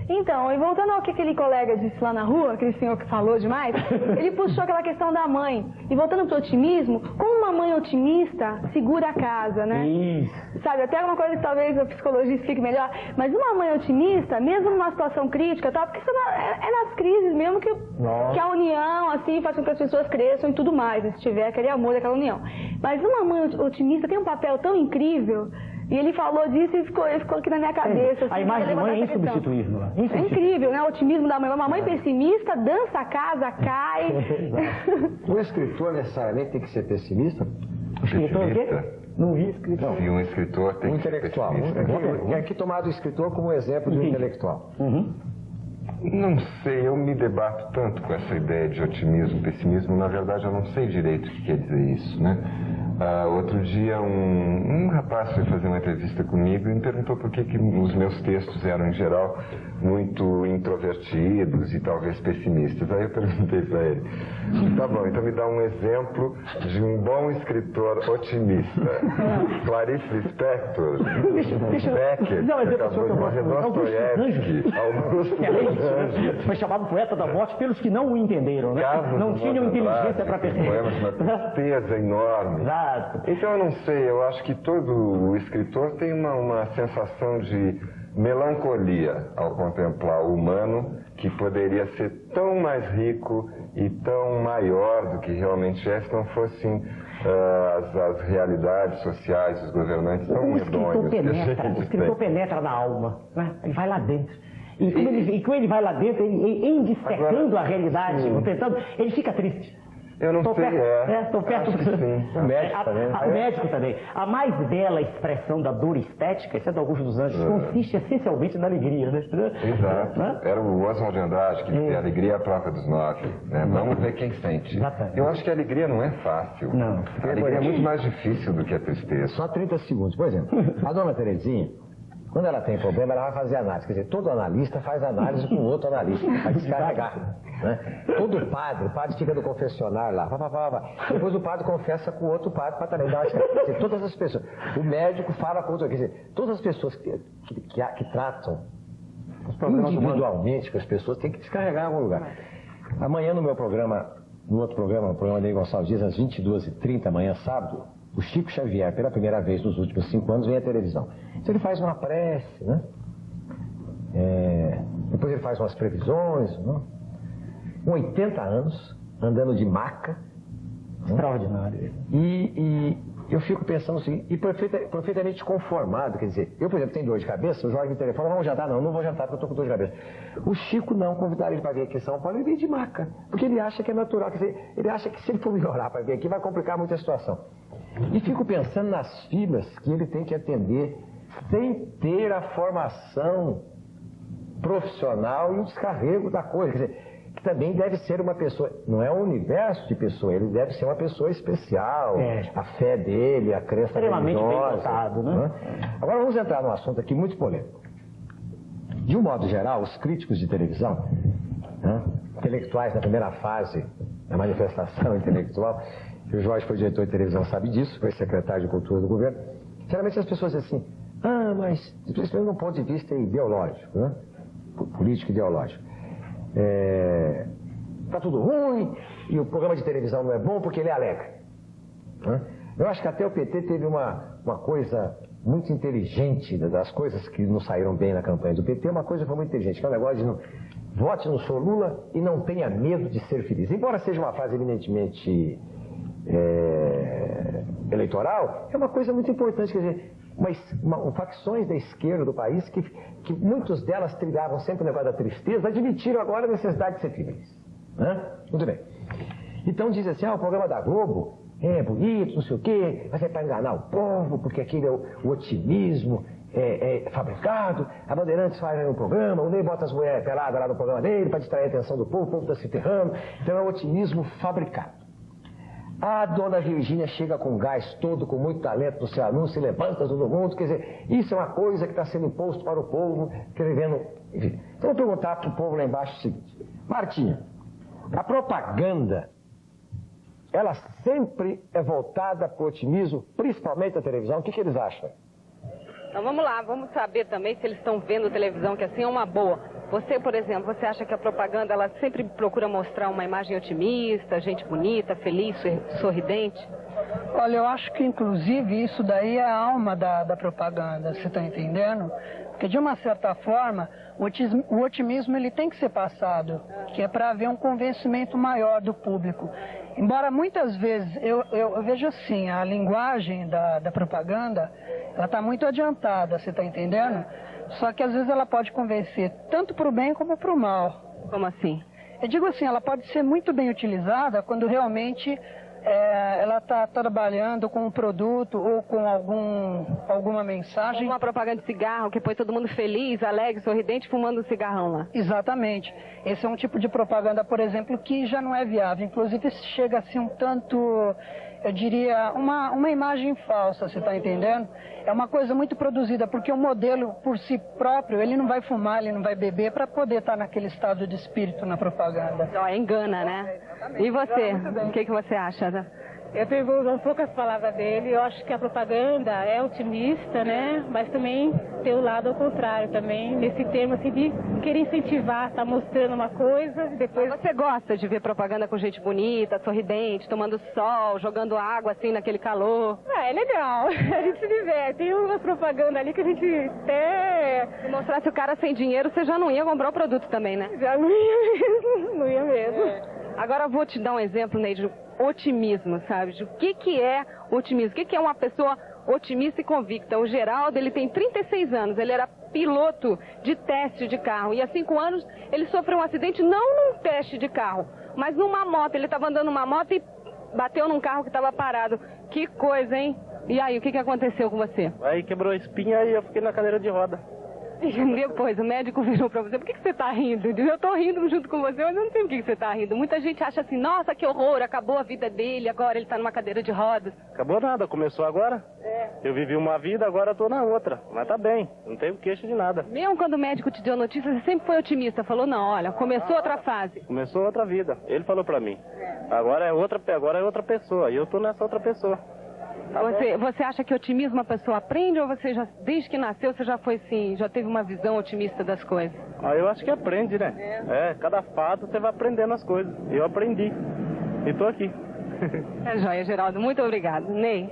Então, e voltando ao que aquele colega disse lá na rua, aquele senhor que falou demais, ele puxou aquela questão da mãe. E voltando para o otimismo, como uma mãe otimista segura a casa, né?
Isso.
Sabe, até alguma coisa que talvez a psicologia explique melhor, mas uma mãe otimista, mesmo numa situação crítica, tal, porque isso é nas crises mesmo que a união, assim, faz com que as pessoas cresçam e tudo mais, se tiver aquele amor, aquela união. Mas uma mãe otimista tem um papel tão incrível, e ele falou disso e ficou aqui na minha cabeça. Assim,
a imagem da mãe é insubstituível.
É incrível, né? O otimismo da mãe. Uma mãe pessimista dança a casa, cai.
O escritor necessariamente tem que ser pessimista?
O escritor o quê? Não vi escritor.
Sim, um escritor tem que ser
intelectual.
pessimista.
É aqui tomado o escritor como exemplo de um intelectual.
Não sei, eu me debato tanto com essa ideia de otimismo, pessimismo. Na verdade, eu não sei direito o que quer dizer isso, né? Outro dia, um rapaz foi fazer uma entrevista comigo e me perguntou por que os meus textos eram, em geral, muito introvertidos e talvez pessimistas. Aí eu perguntei para ele, tá bom, então me dá um exemplo de um bom escritor otimista. Clarice Lispector, Beckett, que acabou de morrer, Dostoiévski, Augusto Range.
Foi chamado poeta da morte pelos que não o entenderam, né? Não tinham inteligência para perceber.
Poemas de uma tristeza enorme. Então eu não sei, eu acho que todo escritor tem uma sensação de melancolia ao contemplar o humano, que poderia ser tão mais rico e tão maior do que realmente é se não fossem as realidades sociais, os governantes tão medonhos.
O escritor penetra na alma, né? Ele vai lá dentro. E quando ele vai lá dentro, ele dissecando a realidade, ele fica triste.
Eu não sei,
Estou perto do
sim.
O médico também. A mais bela expressão da dor estética, isso é do Augusto dos Anjos, consiste essencialmente na alegria, né?
Exato. Era o Oswald de Andrade que dizia, a alegria é a prova dos 9. Né? Vamos ver quem sente. Eu acho que a alegria não é fácil.
Não.
A alegria é muito mais difícil do que a tristeza.
Só 30 segundos. Por exemplo, a dona Terezinha, quando ela tem problema, ela vai fazer análise. Quer dizer, todo analista faz análise com o outro analista, vai descarregar. Né? Todo padre, o padre fica no confessionário lá, depois o padre confessa com o outro padre para também dar uma descarga. Quer dizer, todas as pessoas. O médico fala com o outro. Quer dizer, todas as pessoas que tratam individualmente com as pessoas têm que descarregar em algum lugar. Amanhã no meu programa, no outro programa, o programa de Gonçalves Dias, às 22h30, amanhã sábado, o Chico Xavier, pela primeira vez nos últimos 5 anos, vem à televisão. Então ele faz uma prece, né? Depois ele faz umas previsões, né? Com 80 anos, andando de maca.
Extraordinário.
E eu fico pensando o seguinte, e perfeitamente conformado, quer dizer, eu, por exemplo, tenho dor de cabeça, o Jorge me telefona, vamos jantar? Não vou jantar porque eu estou com dor de cabeça. O Chico não, convidaram ele para vir aqui em São Paulo, ele vem de maca, porque ele acha que é natural, quer dizer, ele acha que se ele for melhorar para vir aqui, vai complicar muito a situação. E fico pensando nas filas que ele tem que atender sem ter a formação profissional e o descarrego da coisa, quer dizer, que também deve ser uma pessoa, não é um universo de pessoa, ele deve ser uma pessoa especial, a fé dele, a crença religiosa. Extremamente bem dotado, né? Agora vamos entrar num assunto aqui muito polêmico. De um modo geral, os críticos de televisão, né, intelectuais na primeira fase da manifestação intelectual, que o Jorge foi diretor de televisão, sabe disso, foi secretário de cultura do governo, geralmente as pessoas dizem assim, mas principalmente de um ponto de vista ideológico, né, político ideológico. Tá tudo ruim e o programa de televisão não é bom porque ele é alegre. Eu acho que até o PT teve uma coisa muito inteligente, das coisas que não saíram bem na campanha do PT, uma coisa que foi muito inteligente, que é o negócio de não, vote no Sou Lula e não tenha medo de ser feliz. Embora seja uma fase eminentemente eleitoral, é uma coisa muito importante, quer dizer, facções da esquerda do país que muitas delas trilhavam sempre o negócio da tristeza, admitiram agora a necessidade de ser feliz. Né? Muito bem. Então diz assim, o programa da Globo é bonito, não sei o quê, mas é para enganar o povo, porque aquele é o otimismo fabricado. A Bandeirantes faz aí um programa, o Ney bota as mulheres peladas lá no programa dele para distrair a atenção do povo está se ferrando. Então é o otimismo fabricado. A dona Virgínia chega com gás todo, com muito talento no seu anúncio, e levanta todo mundo. Quer dizer, isso é uma coisa que está sendo imposto para o povo, escrevendo. Enfim. Então eu vou perguntar para o povo lá embaixo o seguinte: Martinha, a propaganda, ela sempre é voltada para o otimismo, principalmente a televisão? O que eles acham?
Então vamos lá, vamos saber também se eles estão vendo televisão, que assim é uma boa. Você, por exemplo, você acha que a propaganda, ela sempre procura mostrar uma imagem otimista, gente bonita, feliz, sorridente?
Olha, eu acho que inclusive isso daí é a alma da propaganda, você está entendendo? Porque de uma certa forma, o otimismo ele tem que ser passado, que é para haver um convencimento maior do público. Embora muitas vezes, eu vejo assim, a linguagem da propaganda, ela está muito adiantada, você está entendendo? Só que às vezes ela pode convencer tanto para o bem como para o mal.
Como assim?
Eu digo assim, ela pode ser muito bem utilizada quando realmente ela está trabalhando com um produto ou com alguma mensagem.
Como uma propaganda de cigarro que põe todo mundo feliz, alegre, sorridente, fumando um cigarrão lá.
Exatamente. Esse é um tipo de propaganda, por exemplo, que já não é viável. Inclusive chega a ser um tanto, eu diria, uma imagem falsa, você está entendendo? É uma coisa muito produzida, porque o modelo por si próprio, ele não vai fumar, ele não vai beber para poder estar naquele estado de espírito na propaganda.
Então, engana, né? E você? O que você acha?
Eu tenho um pouco as palavras dele. Eu acho que a propaganda é otimista, né? Mas também tem o lado ao contrário também, nesse termo assim de querer incentivar, tá mostrando uma coisa, depois...
Você gosta de ver propaganda com gente bonita, sorridente, tomando sol, jogando água assim naquele calor?
É legal, a gente se diverte. Tem uma propaganda ali que a gente até...
Se mostrasse o cara sem dinheiro, você já não ia comprar o produto também, né?
Já não ia mesmo, não ia mesmo.
Agora eu vou te dar um exemplo, Ney, de otimismo, sabe? De o que é otimismo? O que é uma pessoa otimista e convicta? O Geraldo, ele tem 36 anos, ele era piloto de teste de carro e há 5 anos ele sofreu um acidente, não num teste de carro, mas numa moto. Ele estava andando numa moto e bateu num carro que estava parado. Que coisa, hein? E aí, o que aconteceu com você?
Aí quebrou a espinha e eu fiquei na cadeira de roda.
Depois o médico virou pra você: por que você tá rindo? Eu tô rindo junto com você, mas eu não sei por que você tá rindo. Muita gente acha assim: nossa, que horror, acabou a vida dele, agora ele tá numa cadeira de rodas.
Acabou nada, começou agora. Eu vivi uma vida, agora eu tô na outra. Mas tá bem, não tenho queixa de nada.
Mesmo quando o médico te deu notícia, você sempre foi otimista, falou: não, olha, começou outra fase.
Começou outra vida, ele falou pra mim. Agora é outra pessoa, e eu tô nessa outra pessoa. Tá
você acha que otimismo a pessoa aprende, ou você já, desde que nasceu, você já foi assim, já teve uma visão otimista das coisas?
Eu acho que aprende, né? Cada fato você vai aprendendo as coisas. Eu aprendi. E tô aqui.
É jóia, Geraldo. Muito obrigado. Ney?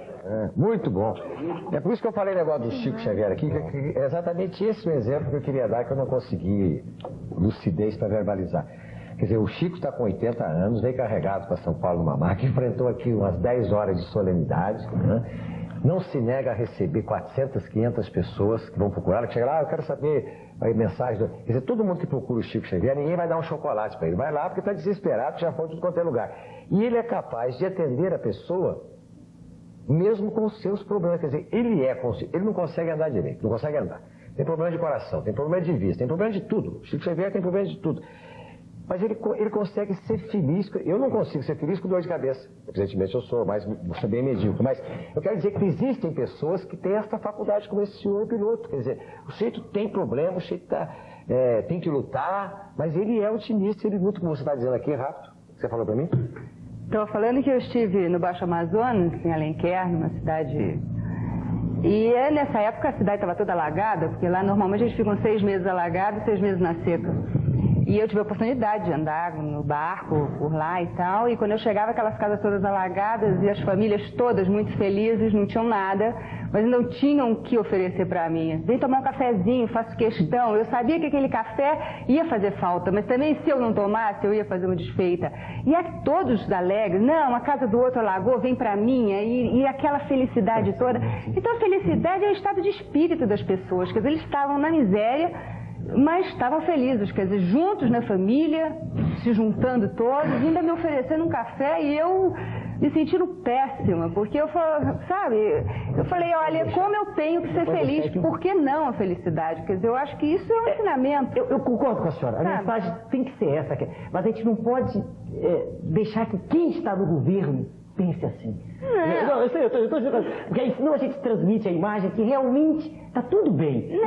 Muito bom. É por isso que eu falei o negócio do Chico Xavier aqui, que é exatamente esse o exemplo que eu queria dar, que eu não consegui lucidez para verbalizar. Quer dizer, o Chico está com 80 anos, veio carregado para São Paulo numa máquina, enfrentou aqui umas 10 horas de solenidade, né? Não se nega a receber 400, 500 pessoas que vão procurar, que chega lá, eu quero saber a mensagem. Quer dizer, todo mundo que procura o Chico Xavier, ninguém vai dar um chocolate para ele. Vai lá porque está desesperado, já foi de qualquer lugar. E ele é capaz de atender a pessoa mesmo com os seus problemas. Quer dizer, ele não consegue andar direito, não consegue andar. Tem problema de coração, tem problema de vista, tem problema de tudo. O Chico Xavier tem problema de tudo. Mas ele consegue ser feliz. Eu não consigo ser feliz com dor de cabeça. Evidentemente eu sou bem medíocre. Mas eu quero dizer que existem pessoas que têm essa faculdade como esse senhor piloto. Quer dizer, o sujeito tem problema, o sujeito tem que lutar, mas ele é otimista, ele luta, como você está dizendo aqui, rápido. Você falou para mim?
Estou falando que eu estive no Baixo Amazonas, em Alenquer, numa cidade... E nessa época a cidade estava toda alagada, porque lá normalmente eles ficam 6 meses alagados e 6 meses na seca. E eu tive a oportunidade de andar no barco por lá e tal, e quando eu chegava, aquelas casas todas alagadas e as famílias todas muito felizes, não tinham nada, mas não tinham o que oferecer para mim. Vem tomar um cafezinho, faço questão. Eu sabia que aquele café ia fazer falta, mas também se eu não tomasse, eu ia fazer uma desfeita. E todos alegres: não, a casa do outro alagou, vem para mim, e aquela felicidade toda. Então a felicidade é o estado de espírito das pessoas, quer dizer, eles estavam na miséria, mas estavam felizes, quer dizer, juntos na família, se juntando todos, ainda me oferecendo um café e eu me sentindo péssima, porque eu falei, olha, como eu tenho que ser feliz, por que não a felicidade? Quer dizer, eu acho que isso é um ensinamento.
Eu concordo com a senhora, a mensagem tem que ser essa, mas a gente não pode deixar que quem está no governo pense assim. Não, eu sei, eu tô dizendo, porque aí, senão a gente transmite a imagem que realmente está tudo bem.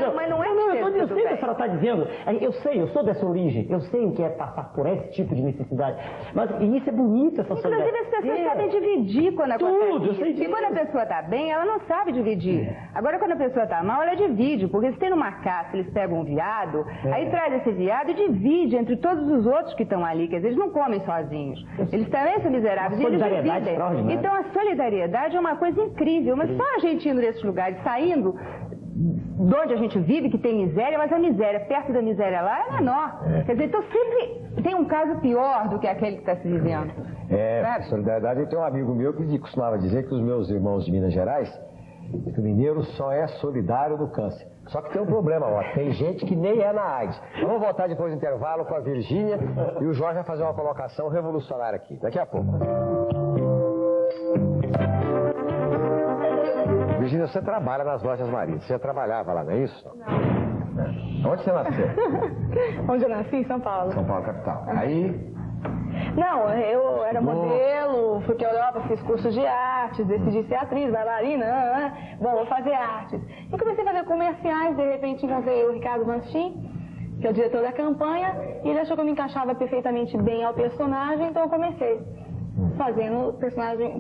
Não, mas não é
eu sei o que a senhora está dizendo. Eu sei, eu sou dessa origem, eu sei o que é passar por esse tipo de necessidade. Mas isso é bonito, essa solidariedade.
Inclusive, as pessoas sabem dividir quando acontece isso. E quando a pessoa está bem, ela não sabe dividir. Agora, quando a pessoa está mal, ela divide. Porque se tem numa caça, eles pegam um veado, aí traz esse veado e divide entre todos os outros que estão ali. Quer dizer, eles não comem sozinhos. Eles também são miseráveis.
Solidariedade extraordinária.
Então, a solidariedade é uma coisa incrível. Mas só a gente indo nesses lugares, saindo de onde a gente vive, que tem miséria, mas a miséria perto da miséria lá é menor. Quer dizer, então sempre tem um caso pior do que aquele que está se vivendo.
Solidariedade. Eu tenho um amigo meu que costumava dizer que os meus irmãos de Minas Gerais, que o mineiro só é solidário no câncer. Só que tem um problema, tem gente que nem é na AIDS. Vamos voltar depois do intervalo com a Virgínia e o Jorge vai fazer uma colocação revolucionária aqui, daqui a pouco. Virgínia, você trabalha nas lojas Marisa. Você já trabalhava lá, não é isso? Não. Onde você nasceu?
Onde eu nasci? Em São Paulo.
São Paulo, capital. Aí?
Não, eu era modelo, fui para a Europa, fiz cursos de artes, decidi ser atriz, bailarina. Bom, vou fazer artes. E comecei a fazer comerciais, de repente encontrei o Ricardo Vanchin, que é o diretor da campanha, e ele achou que eu me encaixava perfeitamente bem ao personagem, então eu comecei fazendo o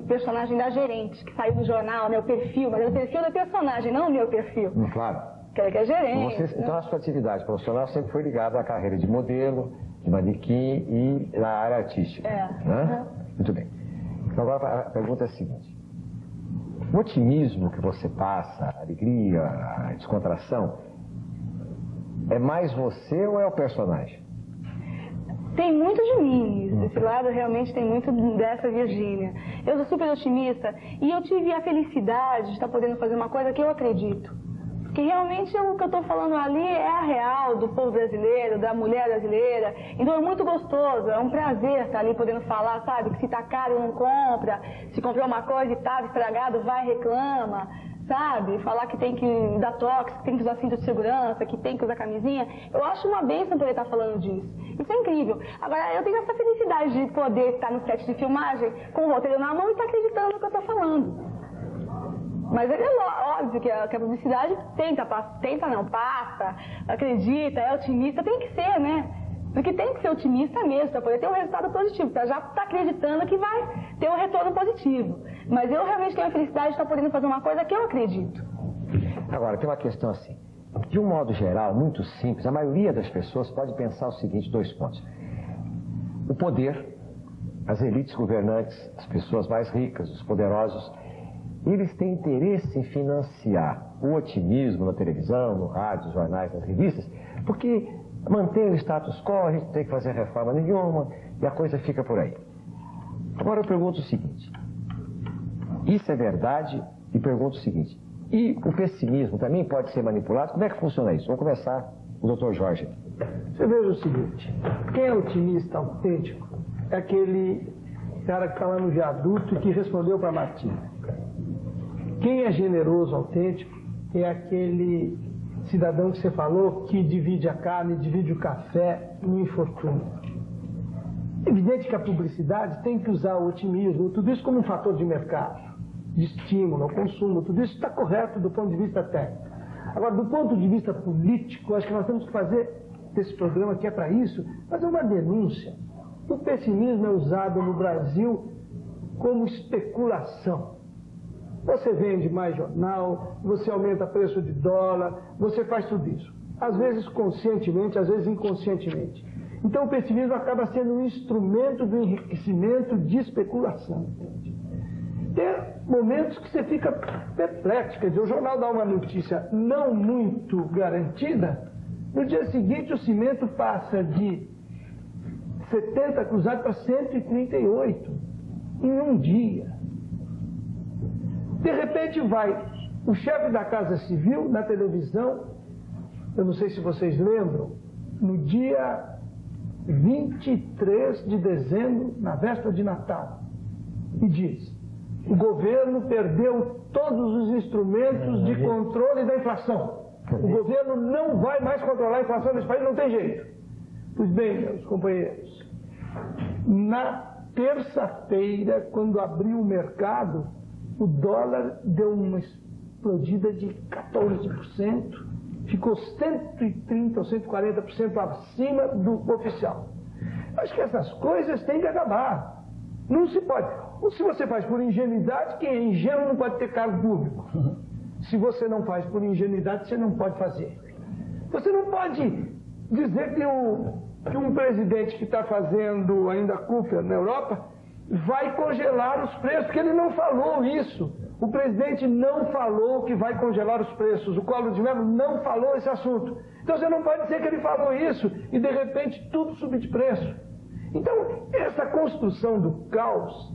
personagem da gerente, que saiu do jornal, meu perfil, mas é o perfil da personagem, não o meu perfil.
Claro.
Que é gerente.
Então a sua atividade profissional sempre foi ligada à carreira de modelo, de manequim e na área artística. Né? Muito bem. Então agora a pergunta é a seguinte. O otimismo que você passa, a alegria, a descontração, é mais você ou é o personagem?
Tem muito de mim, desse lado realmente tem muito dessa Virgínia. Eu sou super otimista e eu tive a felicidade de estar podendo fazer uma coisa que eu acredito. Que realmente o que eu estou falando ali é a real do povo brasileiro, da mulher brasileira. Então é muito gostoso, é um prazer estar ali podendo falar, sabe? Que se tá caro não compra, se comprou uma coisa e tá estragado, vai e reclama, sabe? Falar que tem que dar toque, que tem que usar cinto de segurança, que tem que usar camisinha. Eu acho uma bênção poder estar falando disso. Isso é incrível. Agora, eu tenho essa felicidade de poder estar no set de filmagem com o roteiro na mão e estar acreditando no que eu estou falando. Mas é óbvio que a publicidade passa, acredita, é otimista, tem que ser, né? Porque tem que ser otimista mesmo, para poder ter um resultado positivo, para já estar acreditando que vai ter um retorno positivo. Mas eu realmente tenho a felicidade de estar podendo fazer uma coisa que eu acredito.
Agora, tem uma questão assim. De um modo geral, muito simples, a maioria das pessoas pode pensar o seguinte, 2 pontos. O poder, as elites governantes, as pessoas mais ricas, os poderosos, eles têm interesse em financiar o otimismo na televisão, no rádio, nos jornais, nas revistas, porque manter o status quo, a gente não tem que fazer reforma nenhuma, e a coisa fica por aí. Agora eu pergunto o seguinte, isso é verdade? E pergunto o seguinte, e o pessimismo também pode ser manipulado? Como é que funciona isso? Vamos começar com o Dr. Jorge.
Você veja o seguinte, quem é otimista autêntico é aquele cara que está lá no viaduto e que respondeu para a Martina. Quem é generoso, autêntico, é aquele cidadão que você falou que divide a carne, divide o café no infortúnio. É evidente que a publicidade tem que usar o otimismo, tudo isso como um fator de mercado, de estímulo ao consumo, tudo isso está correto do ponto de vista técnico. Agora, do ponto de vista político, acho que nós temos que fazer desse programa, que é para isso, fazer uma denúncia. O pessimismo é usado no Brasil como especulação. Você vende mais jornal, você aumenta o preço de dólar, você faz tudo isso. Às vezes conscientemente, às vezes inconscientemente. Então o pessimismo acaba sendo um instrumento do enriquecimento de especulação. Entende? Tem momentos que você fica perplexo, quer dizer, o jornal dá uma notícia não muito garantida, no dia seguinte o cimento passa de 70 cruzados para 138 em um dia. De repente vai o chefe da Casa Civil na televisão eu não sei se vocês lembram, no dia 23 de dezembro, na véspera de Natal, e diz: o governo perdeu todos os instrumentos de controle da inflação. O governo não vai mais controlar a inflação nesse país, não tem jeito. Pois bem, meus companheiros, na terça-feira, quando abriu o mercado, o dólar deu uma explodida de 14%, ficou 130% ou 140% acima do oficial. Acho que essas coisas têm que acabar. Não se pode. Ou se você faz por ingenuidade, quem é ingênuo não pode ter cargo público. Se você não faz por ingenuidade, você não pode fazer. Você não pode dizer que um presidente que está fazendo ainda cúpula na Europa vai congelar os preços, porque ele não falou isso. O presidente não falou que vai congelar os preços. O Collor de Mello não falou esse assunto. Então você não pode dizer que ele falou isso e de repente tudo subir de preço. Então essa construção do caos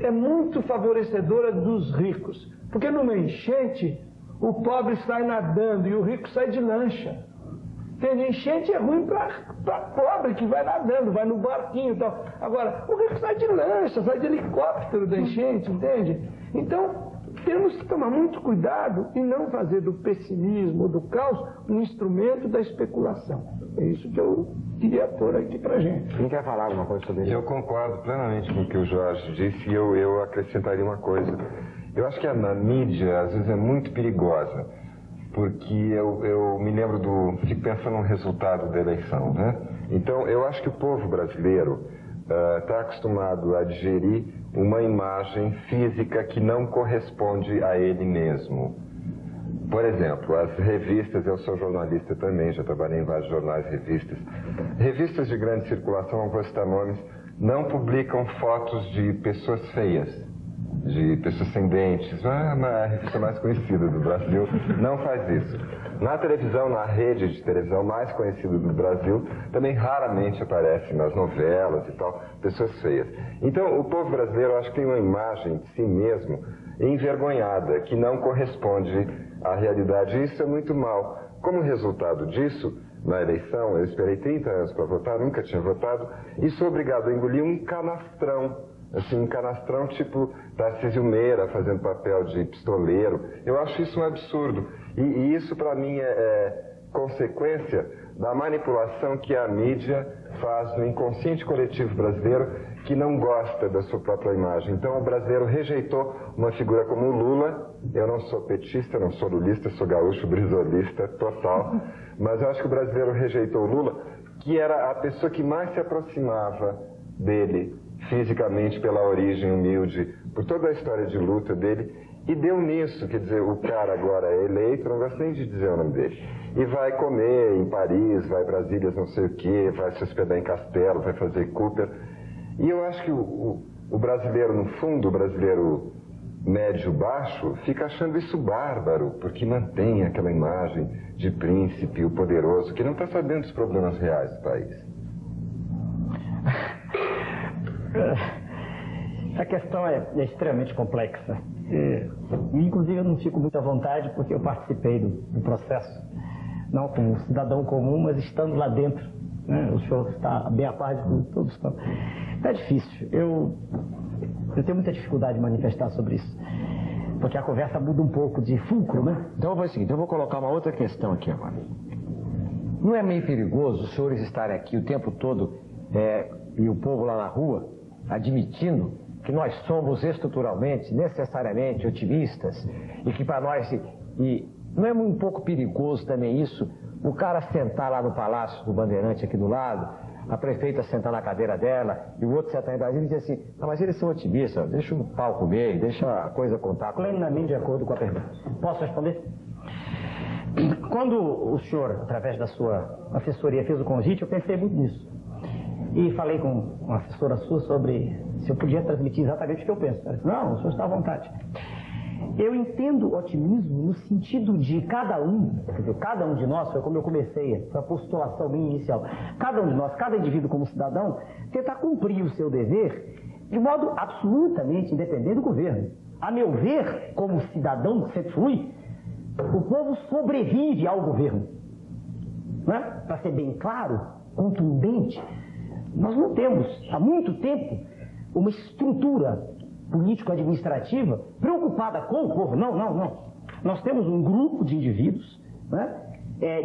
é muito favorecedora dos ricos. Porque numa enchente o pobre sai nadando e o rico sai de lancha. Entende? Enchente é ruim para pobre que vai nadando, vai no barquinho e tal. Agora, o rico sai de lancha, sai de helicóptero da enchente, entende? Então, temos que tomar muito cuidado e não fazer do pessimismo ou do caos um instrumento da especulação. É isso que eu queria pôr aqui pra gente.
Quem quer falar alguma coisa sobre isso?
Eu concordo plenamente com o que o Jorge disse e eu acrescentaria uma coisa. Eu acho que a mídia, às vezes, é muito perigosa. Porque eu me lembro fico pensando no resultado da eleição, né? Então, eu acho que o povo brasileiro está acostumado a digerir uma imagem física que não corresponde a ele mesmo. Por exemplo, as revistas, eu sou jornalista também, já trabalhei em vários jornais e revistas. Revistas de grande circulação, não vou citar nomes, não publicam fotos de pessoas feias, de pessoas sem dentes. A revista mais conhecida do Brasil não faz isso. Na televisão, na rede de televisão mais conhecida do Brasil, também raramente aparecem nas novelas e tal, pessoas feias. Então, o povo brasileiro, eu acho que tem uma imagem de si mesmo envergonhada, que não corresponde à realidade. E isso é muito mal. Como resultado disso, na eleição, eu esperei 30 anos para votar, nunca tinha votado, e sou obrigado a engolir um canastrão. Assim, um canastrão tipo Tarcísio Meira fazendo papel de pistoleiro. Eu acho isso um absurdo. E isso, para mim, é consequência da manipulação que a mídia faz no inconsciente coletivo brasileiro, que não gosta da sua própria imagem. Então, o brasileiro rejeitou uma figura como o Lula. Eu não sou petista, não sou lulista, sou gaúcho, brisolista total. Mas eu acho que o brasileiro rejeitou o Lula, que era a pessoa que mais se aproximava dele fisicamente, pela origem humilde, por toda a história de luta dele, e deu nisso. Quer dizer, o cara agora é eleito, não gosto nem de dizer o nome dele, e vai comer em Paris, vai em Brasília, não sei o quê, vai se hospedar em castelo, vai fazer Cooper. E eu acho que o brasileiro, no fundo, o brasileiro médio-baixo, fica achando isso bárbaro, porque mantém aquela imagem de príncipe, o poderoso, que não está sabendo dos problemas reais do país.
Essa questão é extremamente complexa. Inclusive, eu não fico muito à vontade porque eu participei do processo, não como cidadão comum, mas estando lá dentro. Né? O senhor está bem a par de todos. É difícil. Eu tenho muita dificuldade de manifestar sobre isso, porque a conversa muda um pouco de fulcro, né?
Então eu vou o seguinte, eu vou colocar uma outra questão aqui agora. Não é meio perigoso os senhores estarem aqui o tempo todo e o povo lá na rua admitindo que nós somos estruturalmente, necessariamente otimistas e que para nós, e não é um pouco perigoso também isso, o cara sentar lá no Palácio do Bandeirante aqui do lado, a prefeita sentar na cadeira dela e o outro sentar em Brasília e dizer assim, não, mas eles são otimistas, deixa o pau comer, deixa a coisa contar.
Plenamente de acordo com a pergunta. Posso responder? Quando o senhor, através da sua assessoria, fez o convite, eu pensei muito nisso. E falei com uma assessora sua sobre se eu podia transmitir exatamente o que eu penso. Ela disse, não, o senhor está à vontade. Eu entendo otimismo no sentido de cada um, quer dizer, cada um de nós, foi como eu comecei, a postulação minha inicial, cada um de nós, cada indivíduo como cidadão, tentar cumprir o seu dever de modo absolutamente independente do governo. A meu ver, como cidadão que sempre fui, o povo sobrevive ao governo. né? Para ser bem claro, contundente, nós não temos, há muito tempo, uma estrutura político-administrativa preocupada com o povo. Não. Nós temos um grupo de indivíduos, né,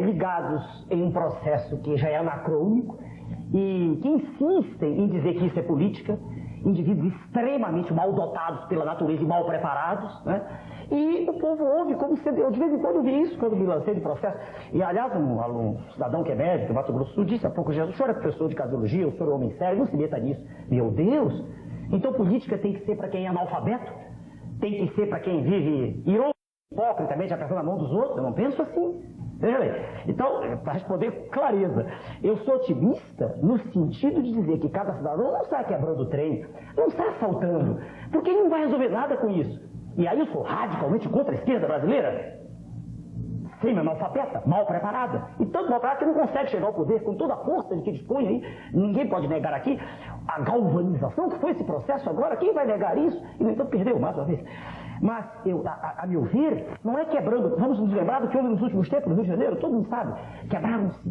ligados em um processo que já é anacrônico e que insistem em dizer que isso é política, indivíduos extremamente mal dotados pela natureza e mal preparados, né? E o povo ouve como se... Eu de vez em quando eu vi isso quando me lancei de processo. E aliás, um cidadão que é médico, do Mato Grosso do Sul, disse há pouco: Jesus, o senhor é professor de cardiologia, o senhor é homem sério, não se meta nisso. Meu Deus! Então política tem que ser para quem é analfabeto? Tem que ser para quem vive hipócritamente apertando a mão dos outros? Eu não penso assim. Veja bem, então, para responder com clareza, eu sou otimista no sentido de dizer que cada cidadão não sai quebrando o trem, não sai assaltando, porque ele não vai resolver nada com isso. E aí eu sou radicalmente contra a esquerda brasileira, semi-analfabeta, mal preparada, e tanto mal preparada que não consegue chegar ao poder com toda a força de que dispõe aí. Ninguém pode negar aqui a galvanização que foi esse processo agora. Quem vai negar isso? E no entanto perdeu mais uma vez. Mas, a meu ver, não é quebrando. Vamos nos lembrar do que houve nos últimos tempos no Rio de Janeiro, todo mundo sabe. Quebraram-se,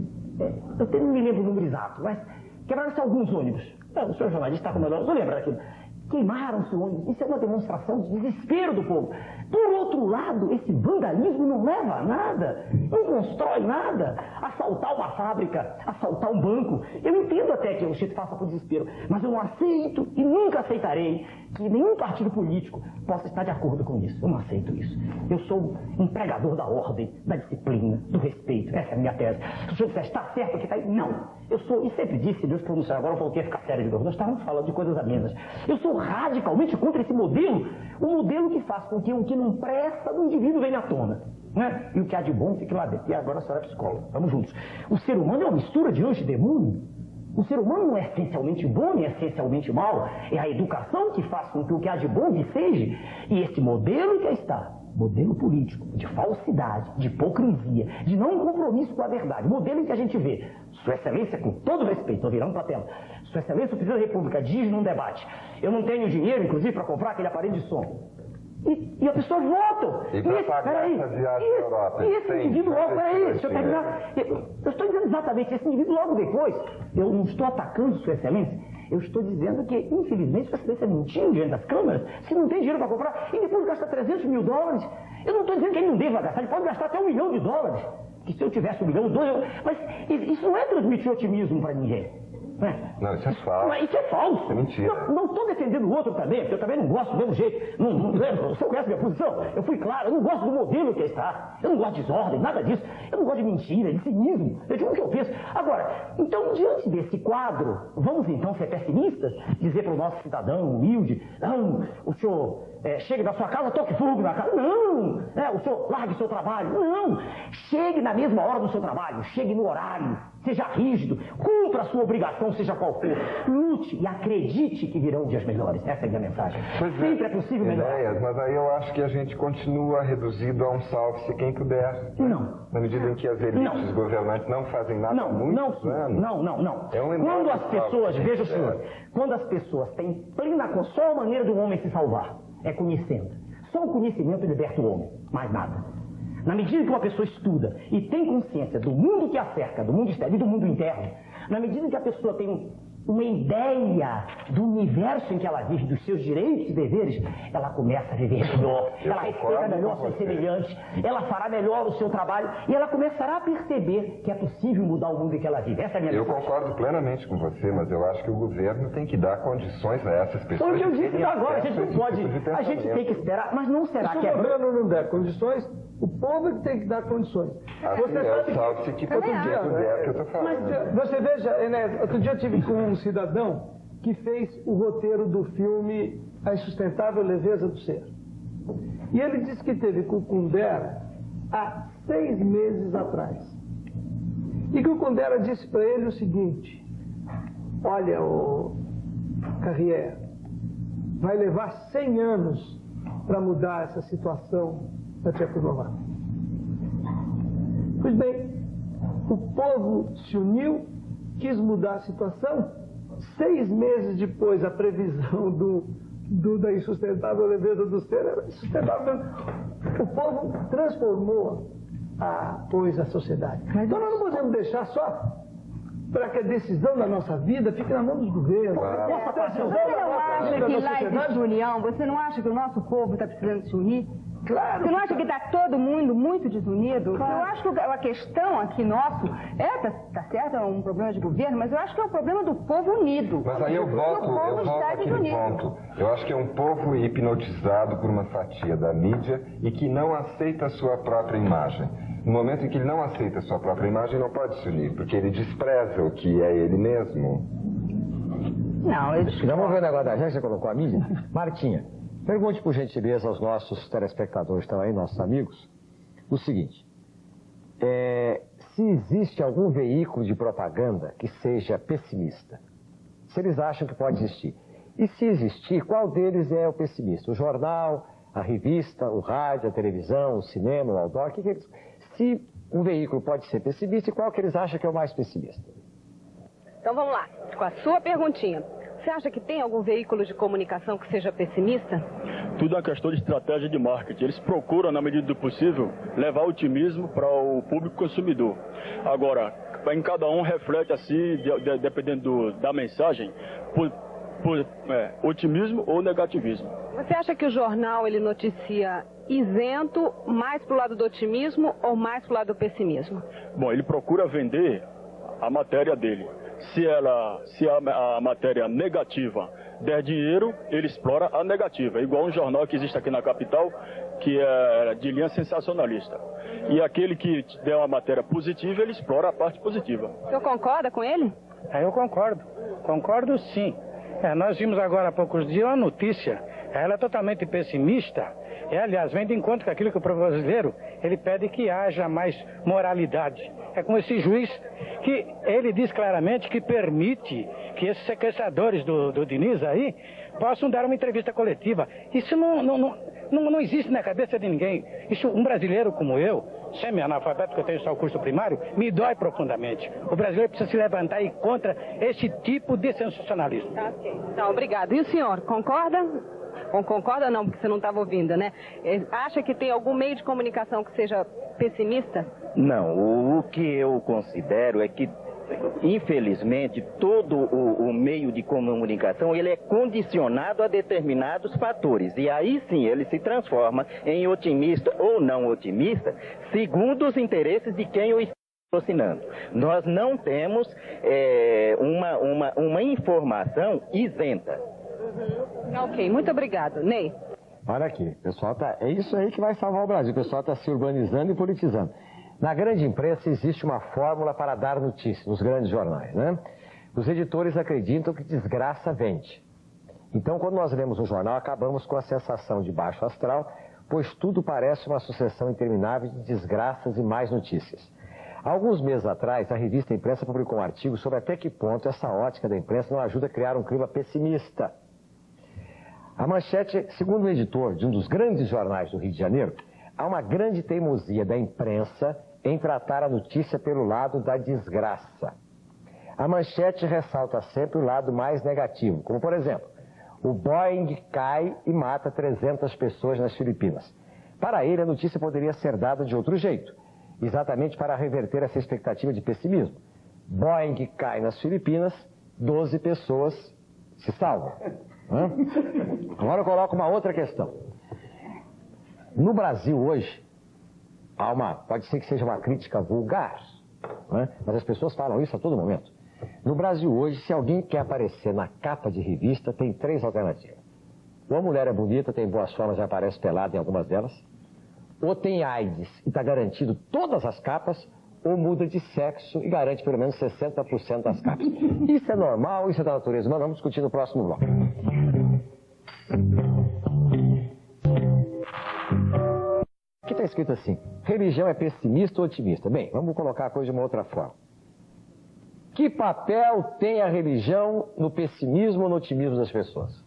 eu não me lembro o número exato, mas quebraram-se alguns ônibus. O senhor jornalista está com o melhor, não lembra daquilo. Queimaram-se ônibus. Isso é uma demonstração de desespero do povo. Por outro lado, esse vandalismo não leva a nada, não constrói nada. Assaltar uma fábrica, assaltar um banco, eu entendo até que o Chico faça por desespero, mas eu não aceito e nunca aceitarei que nenhum partido político possa estar de acordo com isso. Eu não aceito isso. Eu sou um pregador da ordem, da disciplina, do respeito. Essa é a minha tese. Se o senhor disser, está certo que está aí? Não. Eu sou, e sempre disse, Deus pronunciar, agora eu voltei a ficar sério de novo. Nós estávamos falando de coisas amenas. Eu sou radicalmente contra esse modelo, o modelo que faz com que o que não presta do indivíduo venha à tona, né? E o que há de bom fique lá dentro. E agora a senhora é psicóloga, vamos juntos. O ser humano é uma mistura de anjo e demônio. O ser humano não é essencialmente bom nem essencialmente mal. É a educação que faz com que o que há de bom lhe seja. E esse modelo que aí está, modelo político, de falsidade, de hipocrisia, de não compromisso com a verdade, modelo em que a gente vê Sua Excelência, com todo respeito, estou virando para a tela, Sua Excelência, o Presidente da República diz num debate: eu não tenho dinheiro, inclusive, para comprar aquele aparelho de som. E as pessoas votam.
E para pagar essa viagem à Europa.
E esse indivíduo logo, peraí, deixa eu terminar. Eu estou dizendo exatamente, esse indivíduo logo depois, eu não estou atacando Sua Excelência, eu estou dizendo que, infelizmente, Sua Excelência mentiu diante das câmeras, se não tem dinheiro para comprar, e depois gasta 300 mil dólares. Eu não estou dizendo que ele não deva gastar, ele pode gastar até $1 milhão. Que se eu tivesse $1 milhão, 2, mas isso não é transmitir otimismo para ninguém.
Não, isso é falso.
Mas isso é falso.
É mentira.
Não estou defendendo o outro também, porque eu também não gosto do mesmo jeito. Você conhece minha posição? Eu fui claro, eu não gosto do modelo que está. Eu não gosto de desordem, nada disso. Eu não gosto de mentira, de cinismo. Eu digo o que eu penso. Agora, então, diante desse quadro, vamos então ser pessimistas? Dizer para o nosso cidadão humilde: não, o senhor chegue da sua casa, toque fogo na casa. Não! O senhor largue seu trabalho. Não! Chegue na mesma hora do seu trabalho, chegue no horário, seja rígido, cumpra a sua obrigação, seja qual for. Lute e acredite que virão dias melhores. Essa é a minha mensagem. Sempre é possível melhorar.
Mas aí eu acho que a gente continua reduzido a um salve-se quem puder.
Não.
Na medida em que as elites governantes não fazem nada há muitos anos.
Não.
É um
quando as pessoas, veja o senhor, quando as pessoas têm plena consciência, só a maneira de um homem se salvar é conhecendo. Só o conhecimento liberta o homem, mais nada. Na medida que uma pessoa estuda e tem consciência do mundo que a cerca, do mundo externo e do mundo interno, na medida que a pessoa tem uma ideia do universo em que ela vive, dos seus direitos e deveres, ela começa a viver melhor, ela respeita melhor seus semelhantes, ela fará melhor o seu trabalho e ela começará a perceber que é possível mudar o mundo em que ela vive. Essa é a minha mensagem.
Eu concordo plenamente com você, mas eu acho que o governo tem que dar condições a essas pessoas.
Foi o que eu disse agora, a gente não pode, a gente tem que esperar, mas não será que
se o governo não der condições, o povo é que tem que dar condições.
Assim você sabe que outro dia puder, que eu estou falando.
Mas você veja, Enéas, outro dia eu tive com um cidadão que fez o roteiro do filme A Insustentável Leveza do Ser. E ele disse que teve com o Kundera há 6 meses atrás. E que o Kundera disse para ele o seguinte: olha, ô Carrière, vai levar 100 anos para mudar essa situação da Tchecoslováquia. Pois bem, o povo se uniu, quis mudar a situação. 6 meses depois, a previsão da insustentável leveza do ser era insustentável. O povo transformou pôs à sociedade. Então nós não podemos deixar só para que a decisão da nossa vida fique na mão dos governos.
Você não acha que lá existe união? Você não acha que o nosso povo está precisando se unir?
Claro.
Você não acha que está todo mundo muito desunido?
Claro.
Eu acho que a questão aqui nosso tá certo, é um problema de governo, mas eu acho que é um problema do povo unido.
Mas aí eu volto aqui no ponto. Eu acho que é um povo hipnotizado por uma fatia da mídia e que não aceita a sua própria imagem. No momento em que ele não aceita a sua própria imagem, não pode se unir, porque ele despreza o que é ele mesmo.
Não,
vamos ver o negócio da gente, você colocou a mídia? Martinha, pergunte por gentileza aos nossos telespectadores que estão aí, nossos amigos, o seguinte: se existe algum veículo de propaganda que seja pessimista, se eles acham que pode existir. E se existir, qual deles é o pessimista? O jornal, a revista, o rádio, a televisão, o cinema, o outdoor? Se um veículo pode ser pessimista, e qual que eles acham que é o mais pessimista?
Então vamos lá, com a sua perguntinha. Você acha que tem algum veículo de comunicação que seja pessimista?
Tudo é uma questão de estratégia de marketing. Eles procuram, na medida do possível, levar otimismo para o público consumidor. Agora, em cada um reflete assim, dependendo da mensagem, otimismo ou negativismo.
Você acha que o jornal ele noticia isento mais para o lado do otimismo ou mais para o lado do pessimismo?
Bom, ele procura vender a matéria dele. Se a matéria negativa der dinheiro, ele explora a negativa. É igual um jornal que existe aqui na capital, que é de linha sensacionalista. E aquele que der uma matéria positiva, ele explora a parte positiva.
O senhor concorda com ele?
Eu concordo. Concordo sim. Nós vimos agora há poucos dias uma notícia. Ela é totalmente pessimista. Aliás, vem de encontro com aquilo que o povo brasileiro, ele pede que haja mais moralidade. É como esse juiz que ele diz claramente que permite que esses sequestradores do Diniz aí possam dar uma entrevista coletiva. Isso não existe na cabeça de ninguém. Isso, um brasileiro como eu, semi-analfabeto, que eu tenho só o curso primário, me dói profundamente. O brasileiro precisa se levantar e contra esse tipo de sensacionalismo.
Tá, ok. Então, obrigado. E o senhor, concorda? Ou concorda não, porque você não estava ouvindo, né? Acha que tem algum meio de comunicação que seja pessimista?
Não, o que eu considero é que, infelizmente, todo o meio de comunicação ele é condicionado a determinados fatores. E aí sim ele se transforma em otimista ou não otimista, segundo os interesses de quem o está patrocinando. Nós não temos uma informação isenta.
Ok, muito obrigado. Ney?
Olha aqui, o pessoal é isso aí que vai salvar o Brasil. O pessoal está se urbanizando e politizando. Na grande imprensa existe uma fórmula para dar notícias, nos grandes jornais, né? Os editores acreditam que desgraça vende. Então, quando nós lemos um jornal, acabamos com a sensação de baixo astral, pois tudo parece uma sucessão interminável de desgraças e mais notícias. Há alguns meses atrás, a revista Imprensa publicou um artigo sobre até que ponto essa ótica da imprensa não ajuda a criar um clima pessimista. A manchete, segundo o editor de um dos grandes jornais do Rio de Janeiro, há uma grande teimosia da imprensa em tratar a notícia pelo lado da desgraça. A manchete ressalta sempre o lado mais negativo, como por exemplo, o Boeing cai e mata 300 pessoas nas Filipinas. Para ele, a notícia poderia ser dada de outro jeito, exatamente para reverter essa expectativa de pessimismo. Boeing cai nas Filipinas, 12 pessoas se salvam. Agora eu coloco uma outra questão. No Brasil hoje, pode ser que seja uma crítica vulgar, mas as pessoas falam isso a todo momento. No Brasil hoje, se alguém quer aparecer na capa de revista, tem 3 alternativas. Ou a mulher é bonita, tem boas formas e aparece pelada em algumas delas, ou tem AIDS e está garantido todas as capas, ou muda de sexo e garante pelo menos 60% das capas. Isso é normal, isso é da natureza humana. Vamos discutir no próximo bloco. Aqui está escrito assim: religião é pessimista ou otimista? Bem, vamos colocar a coisa de uma outra forma. Que papel tem a religião no pessimismo ou no otimismo das pessoas?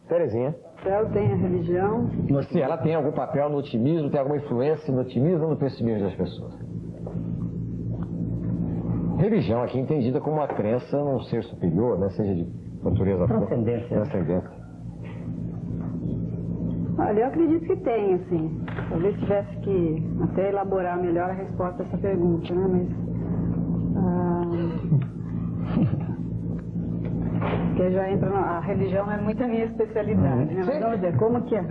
Terezinha?
Papel tem a religião?
Se ela tem algum papel no otimismo, tem alguma influência no otimismo ou no pessimismo das pessoas? Religião aqui entendida como uma crença num ser superior, né? Seja de natureza...
Transcendência.
Transcendência.
Olha, eu acredito que tem, assim. Talvez tivesse que até elaborar melhor a resposta a essa pergunta, né? Mas... porque já entra a religião é muito a minha especialidade, né? Mas vamos ver, como que é?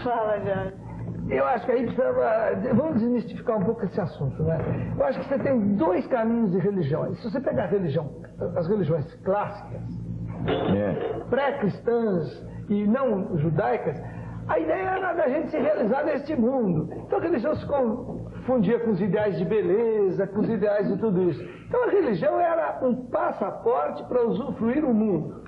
Fala, já.
Eu acho que aí precisa... Vamos desmistificar um pouco esse assunto, né? Eu acho que você tem dois caminhos de religião. Se você pegar as religiões clássicas, pré-cristãs e não judaicas, a ideia era da gente se realizar neste mundo. Então a religião se confundia com os ideais de beleza, com os ideais de tudo isso. Então a religião era um passaporte para usufruir o mundo.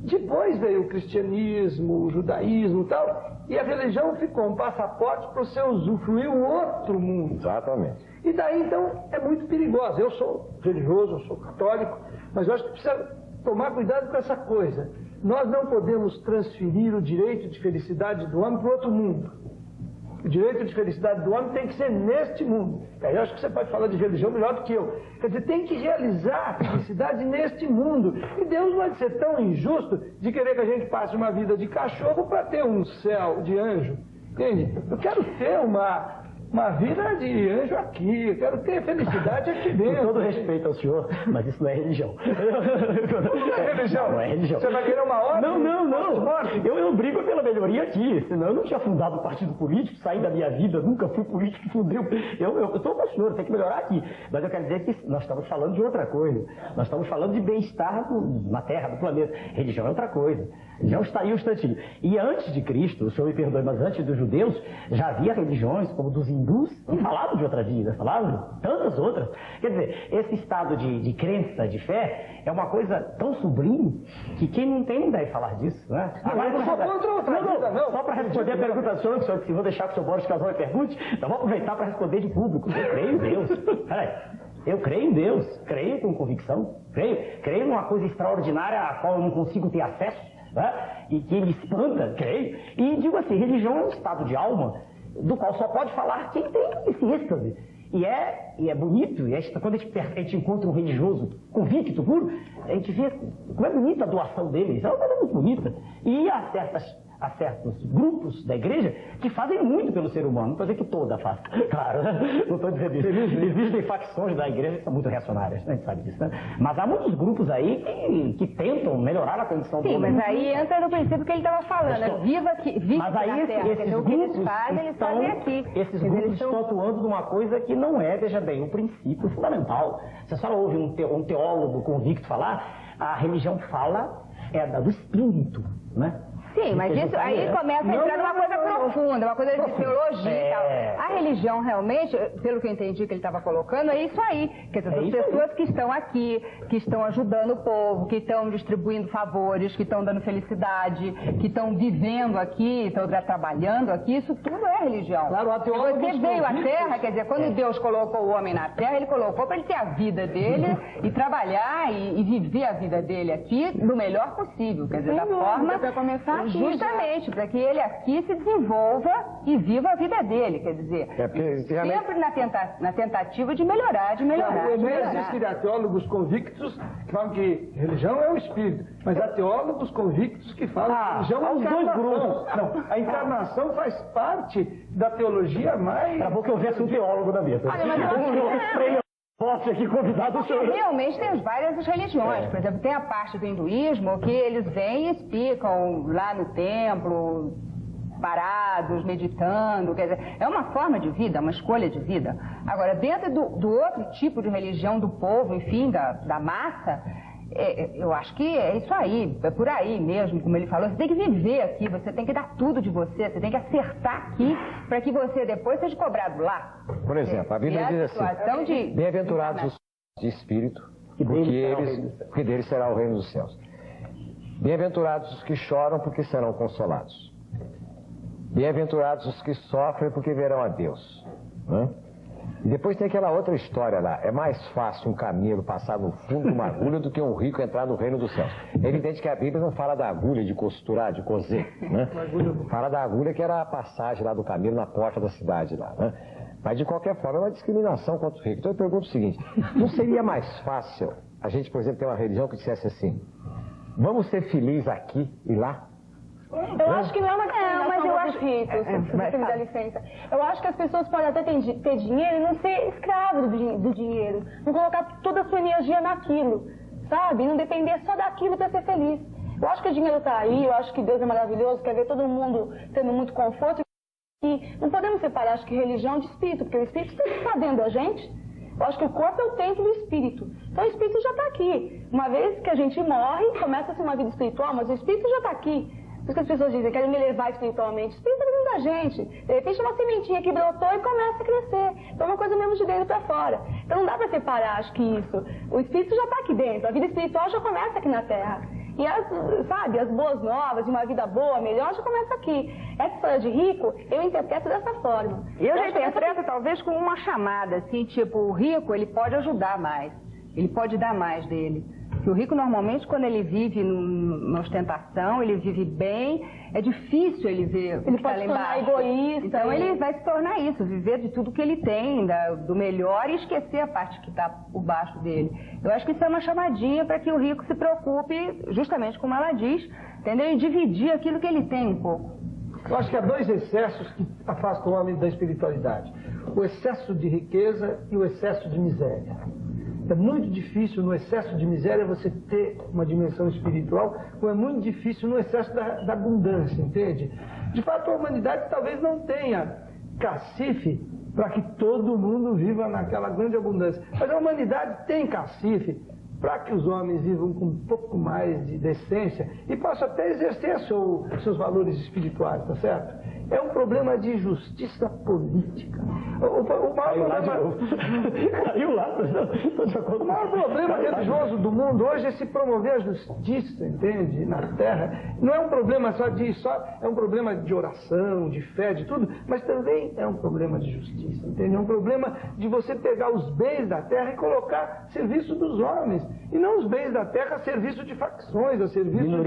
Depois veio o cristianismo, o judaísmo e tal, e a religião ficou um passaporte para você usufruir o outro mundo.
Exatamente.
E daí, então, é muito perigosa. Eu sou religioso, eu sou católico, mas eu acho que precisa tomar cuidado com essa coisa. Nós não podemos transferir o direito de felicidade do homem para o outro mundo. O direito de felicidade do homem tem que ser neste mundo. Aí eu acho que você pode falar de religião melhor do que eu. Quer dizer, tem que realizar a felicidade neste mundo. E Deus não vai ser tão injusto de querer que a gente passe uma vida de cachorro para ter um céu de anjo. Entende? Eu quero ter uma vida de anjo aqui, eu quero ter felicidade aqui dentro.
Com todo respeito ao senhor, mas isso não é religião.
Não é religião?
Não é religião.
Você vai querer uma ordem?
Não. Eu brigo pela melhoria aqui, senão eu não tinha fundado um partido político, saí da minha vida, nunca fui político, fundei. Eu estou com o senhor, tem que melhorar aqui. Mas eu quero dizer que nós estamos falando de outra coisa. Nós estamos falando de bem-estar na Terra, no planeta. Religião é outra coisa. Já está aí um instantinho. E antes de Cristo, o senhor me perdoe, mas antes dos judeus, já havia religiões como dos hindus, que falavam de outra vida, falavam de tantas outras. Quer dizer, esse estado de crença, de fé, é uma coisa tão sublime que quem não tem não deve falar disso, né?
Agora, não sou contra outra vida, não.
Só para responder a pergunta do senhor, que vou deixar que o senhor Boris Casal pergunte, então vou aproveitar para responder de público. Eu creio em Deus. Peraí. Eu creio em Deus, creio com convicção, creio numa coisa extraordinária a qual eu não consigo ter acesso, né? E que me espanta, creio. E digo assim, religião é um estado de alma do qual só pode falar quem tem esse êxtase. E é bonito, quando a gente encontra um religioso convicto, puro, a gente vê como é bonita a doação dele, isso é uma coisa muito bonita. E há certos grupos da igreja que fazem muito pelo ser humano, não estou dizendo que toda faz, claro, não estou dizendo isso. Existem facções da igreja que são muito reacionárias, a gente sabe disso, né? Mas há muitos grupos aí que tentam melhorar a condição do homem.
Sim, mas aí entra no princípio que ele estava falando, né? Viva
mas aí
na Terra,
esses
o que eles fazem aqui.
Esses grupos estão atuando numa coisa que não é, veja bem, um princípio fundamental. Você só ouve um teólogo convicto falar, a religião fala do espírito, né?
Sim, mas isso aí começa a entrar numa coisa profunda, uma coisa de teologia e tal. A religião realmente, pelo que eu entendi que ele estava colocando, é isso aí. Quer dizer, as pessoas que estão aqui, que estão ajudando o povo, que estão distribuindo favores, que estão dando felicidade, que estão vivendo aqui, estão trabalhando aqui, isso tudo é religião.
Claro,
você veio à Terra, quer dizer, quando Deus colocou o homem na Terra, ele colocou para ele ter a vida dele e trabalhar e viver a vida dele aqui do melhor possível, quer dizer, da forma...
Para começar
justamente, para que ele aqui se desenvolva e viva a vida dele, quer dizer, sempre na tentativa de melhorar,
Existem teólogos convictos que falam que religião é o espírito, mas há teólogos convictos que falam que religião é os dois grupos. Não, a encarnação faz parte da teologia mais...
Acabou que eu houvesse um teólogo na mesa.
Olha, mas
posso aqui convidado o senhor.
Realmente tem várias religiões. Por exemplo, tem a parte do hinduísmo que eles vêm e explicam lá no templo, parados, meditando. Quer dizer, é uma forma de vida, uma escolha de vida. Agora, dentro do outro tipo de religião do povo, enfim, da massa, eu acho que é isso aí, é por aí mesmo, como ele falou. Você tem que viver aqui, você tem que dar tudo de você tem que acertar aqui para que você depois seja cobrado lá.
Por exemplo, a Bíblia diz assim, bem-aventurados os de espírito, porque deles será o reino dos céus. Bem-aventurados os que choram, porque serão consolados. Bem-aventurados os que sofrem, porque verão a Deus. Né? E depois tem aquela outra história lá. É mais fácil um camelo passar no fundo de uma agulha do que um rico entrar no reino dos céus. É evidente que a Bíblia não fala da agulha de costurar, de coser, né? Fala da agulha que era a passagem lá do camelo na porta da cidade lá, né? Mas de qualquer forma é uma discriminação contra o rico. Então eu pergunto o seguinte, não seria mais fácil a gente, por exemplo, ter uma religião que dissesse assim, vamos ser felizes aqui e lá?
Eu acho que não é uma discriminação dos ricos, se você me dá licença. Eu acho que as pessoas podem até ter dinheiro e não ser escravo do dinheiro. Não colocar toda a sua energia naquilo, sabe? Não depender só daquilo para ser feliz. Eu acho que o dinheiro está aí, eu acho que Deus é maravilhoso, quer ver todo mundo tendo muito conforto. E não podemos separar, acho que religião de espírito, porque o espírito sempre está dentro da gente. Eu acho que o corpo é o templo do espírito. Então o espírito já está aqui. Uma vez que a gente morre, começa-se uma vida espiritual, mas o espírito já está aqui. Por isso que as pessoas dizem, querem me elevar espiritualmente. O espírito está dentro da gente. De repente uma sementinha que brotou e começa a crescer. Então é uma coisa mesmo de dentro para fora. Então não dá para separar, acho que isso. O espírito já está aqui dentro. A vida espiritual já começa aqui na Terra. E as boas novas, de uma vida boa, melhor, já começa aqui. Essa história de rico, eu interpreto dessa forma.
Eu já interpreto talvez com uma chamada, assim, tipo, o rico, ele pode ajudar mais. Ele pode dar mais dele. Porque o rico, normalmente, quando ele vive na ostentação, ele vive bem, é difícil ele ver
ele pode se tornar egoísta.
Então ele vai se tornar isso, viver de tudo que ele tem, do melhor, e esquecer a parte que está por baixo dele. Eu acho que isso é uma chamadinha para que o rico se preocupe, justamente como ela diz, entendeu? E dividir aquilo que ele tem um pouco.
Eu acho que há dois excessos que afastam o homem da espiritualidade. O excesso de riqueza e o excesso de miséria. É muito difícil no excesso de miséria você ter uma dimensão espiritual, como é muito difícil no excesso da abundância, entende? De fato, a humanidade talvez não tenha cacife para que todo mundo viva naquela grande abundância. Mas a humanidade tem cacife para que os homens vivam com um pouco mais de decência e possam até exercer seus valores espirituais, tá certo? É um problema de justiça política. O maior problema religioso do mundo hoje é se promover a justiça, entende? Na Terra. Não é um problema é um problema de oração, de fé, de tudo, mas também é um problema de justiça, entende? É um problema de você pegar os bens da Terra e colocar a serviço dos homens. E não os bens da Terra a serviço de facções, a serviço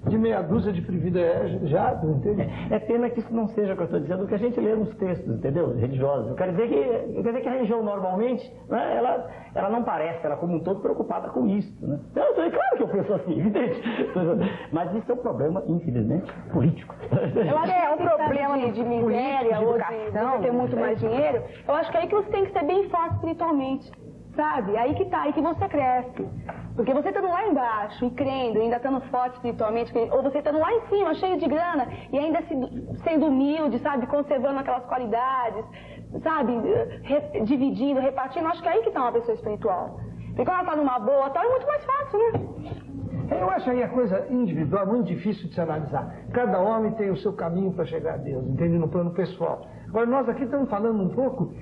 de meia dúzia de privilegiados, entende?
É pena que isso não seja o que eu estou dizendo, o que a gente lê nos textos, entendeu? Religiosos. Eu quero dizer que a religião normalmente, né, ela não parece, ela como um todo preocupada com isso, né? Claro que eu penso assim, entende? Mas isso é um problema, infelizmente, político.
Eu acho que é um problema de miséria ou de ter muito mais dinheiro. Eu acho que é aí que você tem que ser bem forte espiritualmente, sabe? Aí que tá, aí que você cresce. Porque você estando lá embaixo e crendo, ainda estando forte espiritualmente, ou você estando lá em cima, cheio de grana, e ainda sendo humilde, sabe? Conservando aquelas qualidades, sabe? Dividindo, repartindo, acho que é aí que está uma pessoa espiritual. Porque quando ela está numa boa, é muito mais fácil, né?
Eu acho aí a coisa individual muito difícil de se analisar. Cada homem tem o seu caminho para chegar a Deus, entende? No plano pessoal. Agora, nós aqui estamos falando um pouco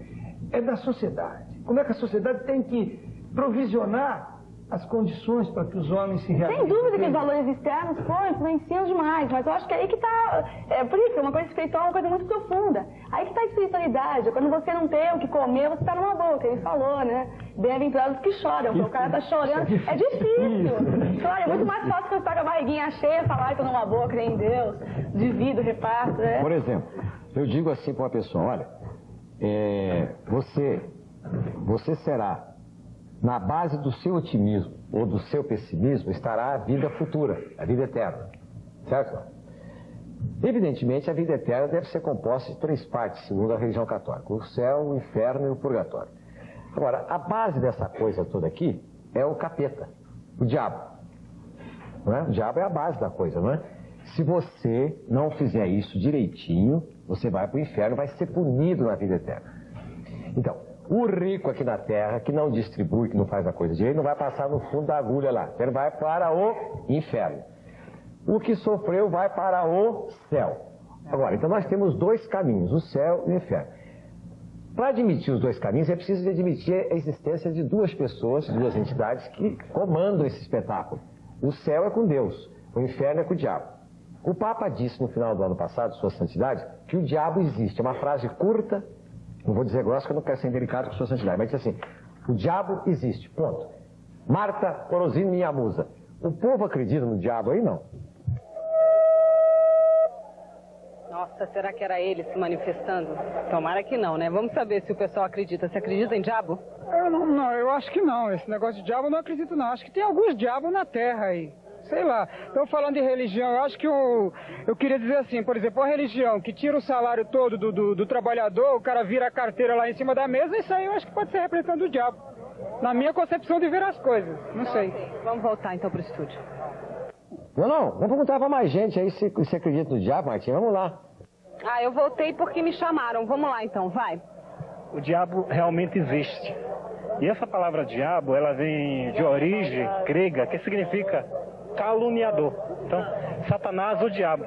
da sociedade. Como é que a sociedade tem que provisionar as condições para que os homens se realizem.
Sem dúvida que os valores externos influenciam demais, mas eu acho que é aí que está, por isso, uma coisa espiritual é uma coisa muito profunda. Aí que está a espiritualidade, quando você não tem o que comer, você está numa boa, que ele falou, né? Bem-aventurados que choram, porque o cara está chorando, é difícil. Claro, é muito mais fácil você estar com a barriguinha cheia e falar, estou numa boa, creio em Deus, divido, reparto, né?
Por exemplo, eu digo assim para uma pessoa, olha, você será, na base do seu otimismo ou do seu pessimismo, estará a vida futura, a vida eterna, certo? Evidentemente, a vida eterna deve ser composta de 3 partes, segundo a religião católica: o céu, o inferno e o purgatório. Agora, a base dessa coisa toda aqui é o capeta, o diabo. Não é? O diabo é a base da coisa, não é? Se você não fizer isso direitinho, você vai para o inferno, vai ser punido na vida eterna. Então, o rico aqui na Terra, que não distribui, que não faz a coisa direito, não vai passar no fundo da agulha lá. Ele vai para o inferno. O que sofreu vai para o céu. Agora, então nós temos 2 caminhos, o céu e o inferno. Para admitir os 2 caminhos, é preciso admitir a existência de 2 pessoas, 2 entidades que comandam esse espetáculo. O céu é com Deus, o inferno é com o diabo. O Papa disse no final do ano passado, Sua Santidade, que o diabo existe. É uma frase curta, não vou dizer grossa, que eu não quero ser indelicado com Sua Santidade, mas diz assim: o diabo existe, ponto. Marta Orosino, minha musa. O povo acredita no diabo aí? Não.
Nossa, será que era ele se manifestando? Tomara que não, né? Vamos saber se o pessoal acredita. Você acredita em diabo?
Eu acho que não. Esse negócio de diabo eu não acredito, não. Acho que tem alguns diabos na Terra aí. sei lá. Então, falando de religião, eu acho que eu queria dizer assim, por exemplo, a religião que tira o salário todo do trabalhador, o cara vira a carteira lá em cima da mesa, isso aí eu acho que pode ser representação do diabo. Na minha concepção de ver as coisas, não sei.
Vamos voltar então pro estúdio.
Não, vamos perguntar pra mais gente aí se você acredita no diabo, Martinha, vamos lá.
Eu voltei porque me chamaram, vamos lá então, vai.
O diabo realmente existe. E essa palavra diabo, ela vem de origem grega, que significa caluniador. Então, Satanás, o diabo.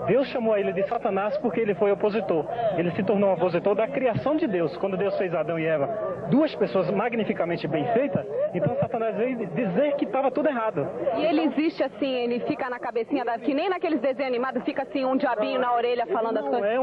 Deus chamou ele de Satanás porque ele foi opositor. Ele se tornou opositor da criação de Deus. Quando Deus fez Adão e Eva, duas pessoas magnificamente bem feitas, então Satanás veio dizer que estava tudo errado.
E ele existe assim, ele fica na cabecinha que nem naqueles desenhos animados, fica assim um diabinho na orelha falando as coisas.
Não é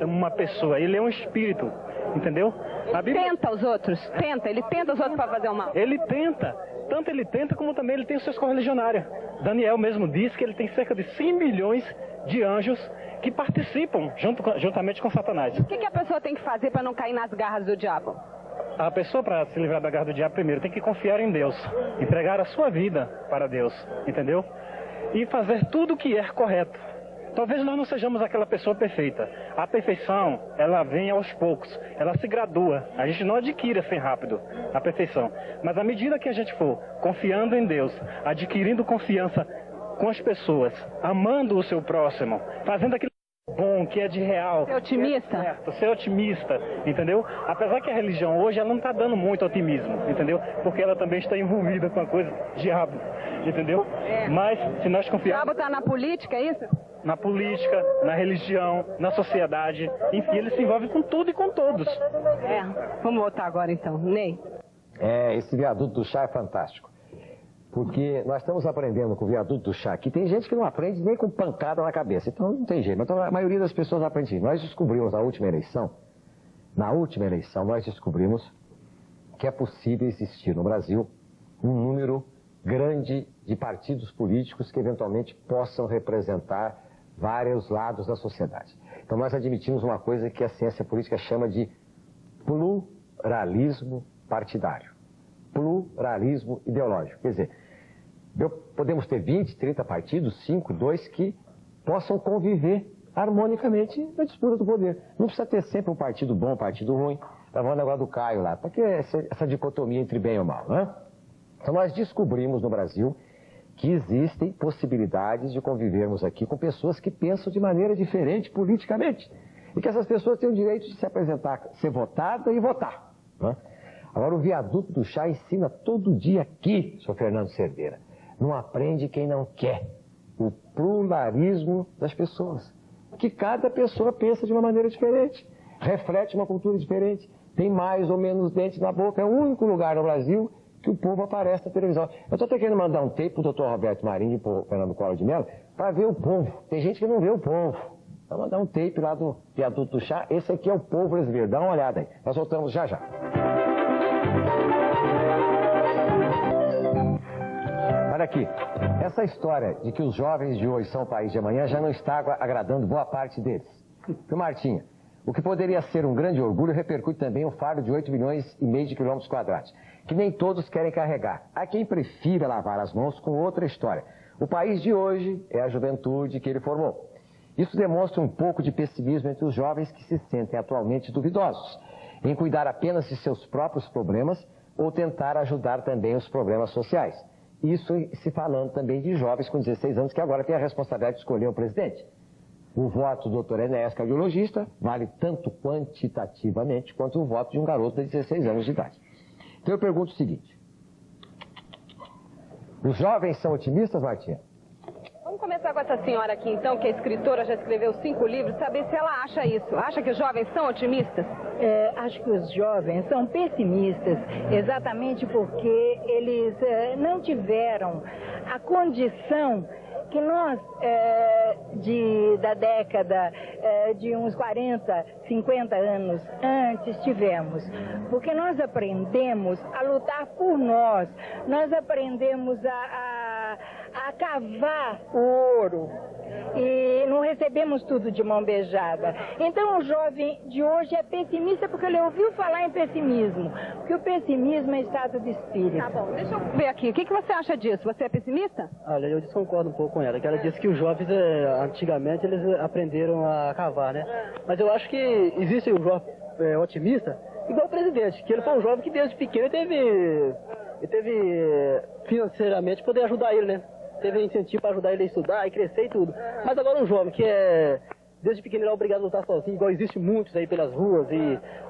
uma pessoa, ele é um espírito, entendeu? A Bíblia...
Tenta os outros, ele tenta os outros para fazer o mal.
Ele tenta, tanto ele tenta como também ele tem os seus correligionários. Daniel mesmo diz que ele tem cerca de 100 milhões de anjos que participam juntamente com Satanás.
O que a pessoa tem que fazer para não cair nas garras do diabo?
A pessoa, para se livrar da garra do diabo, primeiro tem que confiar em Deus, entregar a sua vida para Deus, entendeu? E fazer tudo o que é correto. Talvez nós não sejamos aquela pessoa perfeita. A perfeição, ela vem aos poucos, ela se gradua. A gente não adquire assim rápido a perfeição. Mas à medida que a gente for confiando em Deus, adquirindo confiança com as pessoas, amando o seu próximo, fazendo aquilo bom, que é de real.
Ser otimista.
Ser otimista, entendeu? Apesar que a religião hoje, ela não está dando muito otimismo, entendeu? Porque ela também está envolvida com a coisa diabo, entendeu? Mas se nós confiarmos...
O diabo está na política, é isso?
Na política, na religião, na sociedade, enfim, ele se envolve com tudo e com todos.
Vamos voltar agora então. Ney.
Esse viaduto do chá é fantástico. Porque nós estamos aprendendo com o viaduto do chá que tem gente que não aprende nem com pancada na cabeça. Então não tem jeito. Então a maioria das pessoas aprende. Nós descobrimos na última eleição, nós descobrimos que é possível existir no Brasil um número grande de partidos políticos que eventualmente possam representar vários lados da sociedade. Então nós admitimos uma coisa que a ciência política chama de pluralismo partidário. Pluralismo ideológico. Quer dizer, podemos ter 20, 30 partidos, 5, 2, que possam conviver harmonicamente na disputa do poder. Não precisa ter sempre um partido bom, um partido ruim. Estava falando agora do Caio lá, porque essa dicotomia entre bem e mal, né? Então nós descobrimos no Brasil que existem possibilidades de convivermos aqui com pessoas que pensam de maneira diferente politicamente. E que essas pessoas têm o direito de se apresentar, ser votada e votar, né? Agora, o viaduto do chá ensina todo dia aqui, senhor Fernando Cerdeira. Não aprende quem não quer. O pluralismo das pessoas. Que cada pessoa pensa de uma maneira diferente. Reflete uma cultura diferente. Tem mais ou menos dentes na boca. É o único lugar no Brasil que o povo aparece na televisão. Eu estou até querendo mandar um tape para o doutor Roberto Marinho e para o Fernando Collor de Mello para ver o povo. Tem gente que não vê o povo. Vou mandar um tape lá do viaduto do chá. Esse aqui é o povo brasileiro. Dá uma olhada aí. Nós voltamos já já. Olha aqui, essa história de que os jovens de hoje são o país de amanhã já não está agradando boa parte deles. Viu, Martinha? O que poderia ser um grande orgulho repercute também um fardo de 8,5 milhões de quilômetros quadrados, que nem todos querem carregar. Há quem prefira lavar as mãos com outra história. O país de hoje é a juventude que ele formou. Isso demonstra um pouco de pessimismo entre os jovens que se sentem atualmente duvidosos em cuidar apenas de seus próprios problemas ou tentar ajudar também os problemas sociais. Isso se falando também de jovens com 16 anos que agora têm a responsabilidade de escolher o presidente. O voto do Dr. Enéas, cardiologista, vale tanto quantitativamente quanto o voto de um garoto de 16 anos de idade. Então eu pergunto o seguinte: os jovens são otimistas, Martinha?
Vamos começar com essa senhora aqui, então, que é escritora, já escreveu 5 livros, saber se ela acha isso. Acha que os jovens são otimistas?
Acho que os jovens são pessimistas, exatamente porque eles não tiveram a condição que nós, da década de uns 40, 50 anos antes tivemos. Porque nós aprendemos a lutar por nós aprendemos a cavar o ouro,
E não recebemos tudo de mão beijada. Então o jovem de hoje é pessimista porque ele ouviu falar em pessimismo. Porque o pessimismo é estado de espírito.
Tá bom, deixa eu ver aqui. O que você acha disso? Você é pessimista?
Olha, eu concordo um pouco com ela. Que ela disse que os jovens, antigamente, eles aprenderam a cavar, né? Mas eu acho que existe um jovem otimista, igual o presidente, que ele foi um jovem que desde pequeno teve financeiramente poder ajudar ele, né? Teve incentivo para ajudar ele a estudar e crescer e tudo. Mas agora um jovem que desde pequeno ele é obrigado a lutar sozinho, igual existe muitos aí pelas ruas,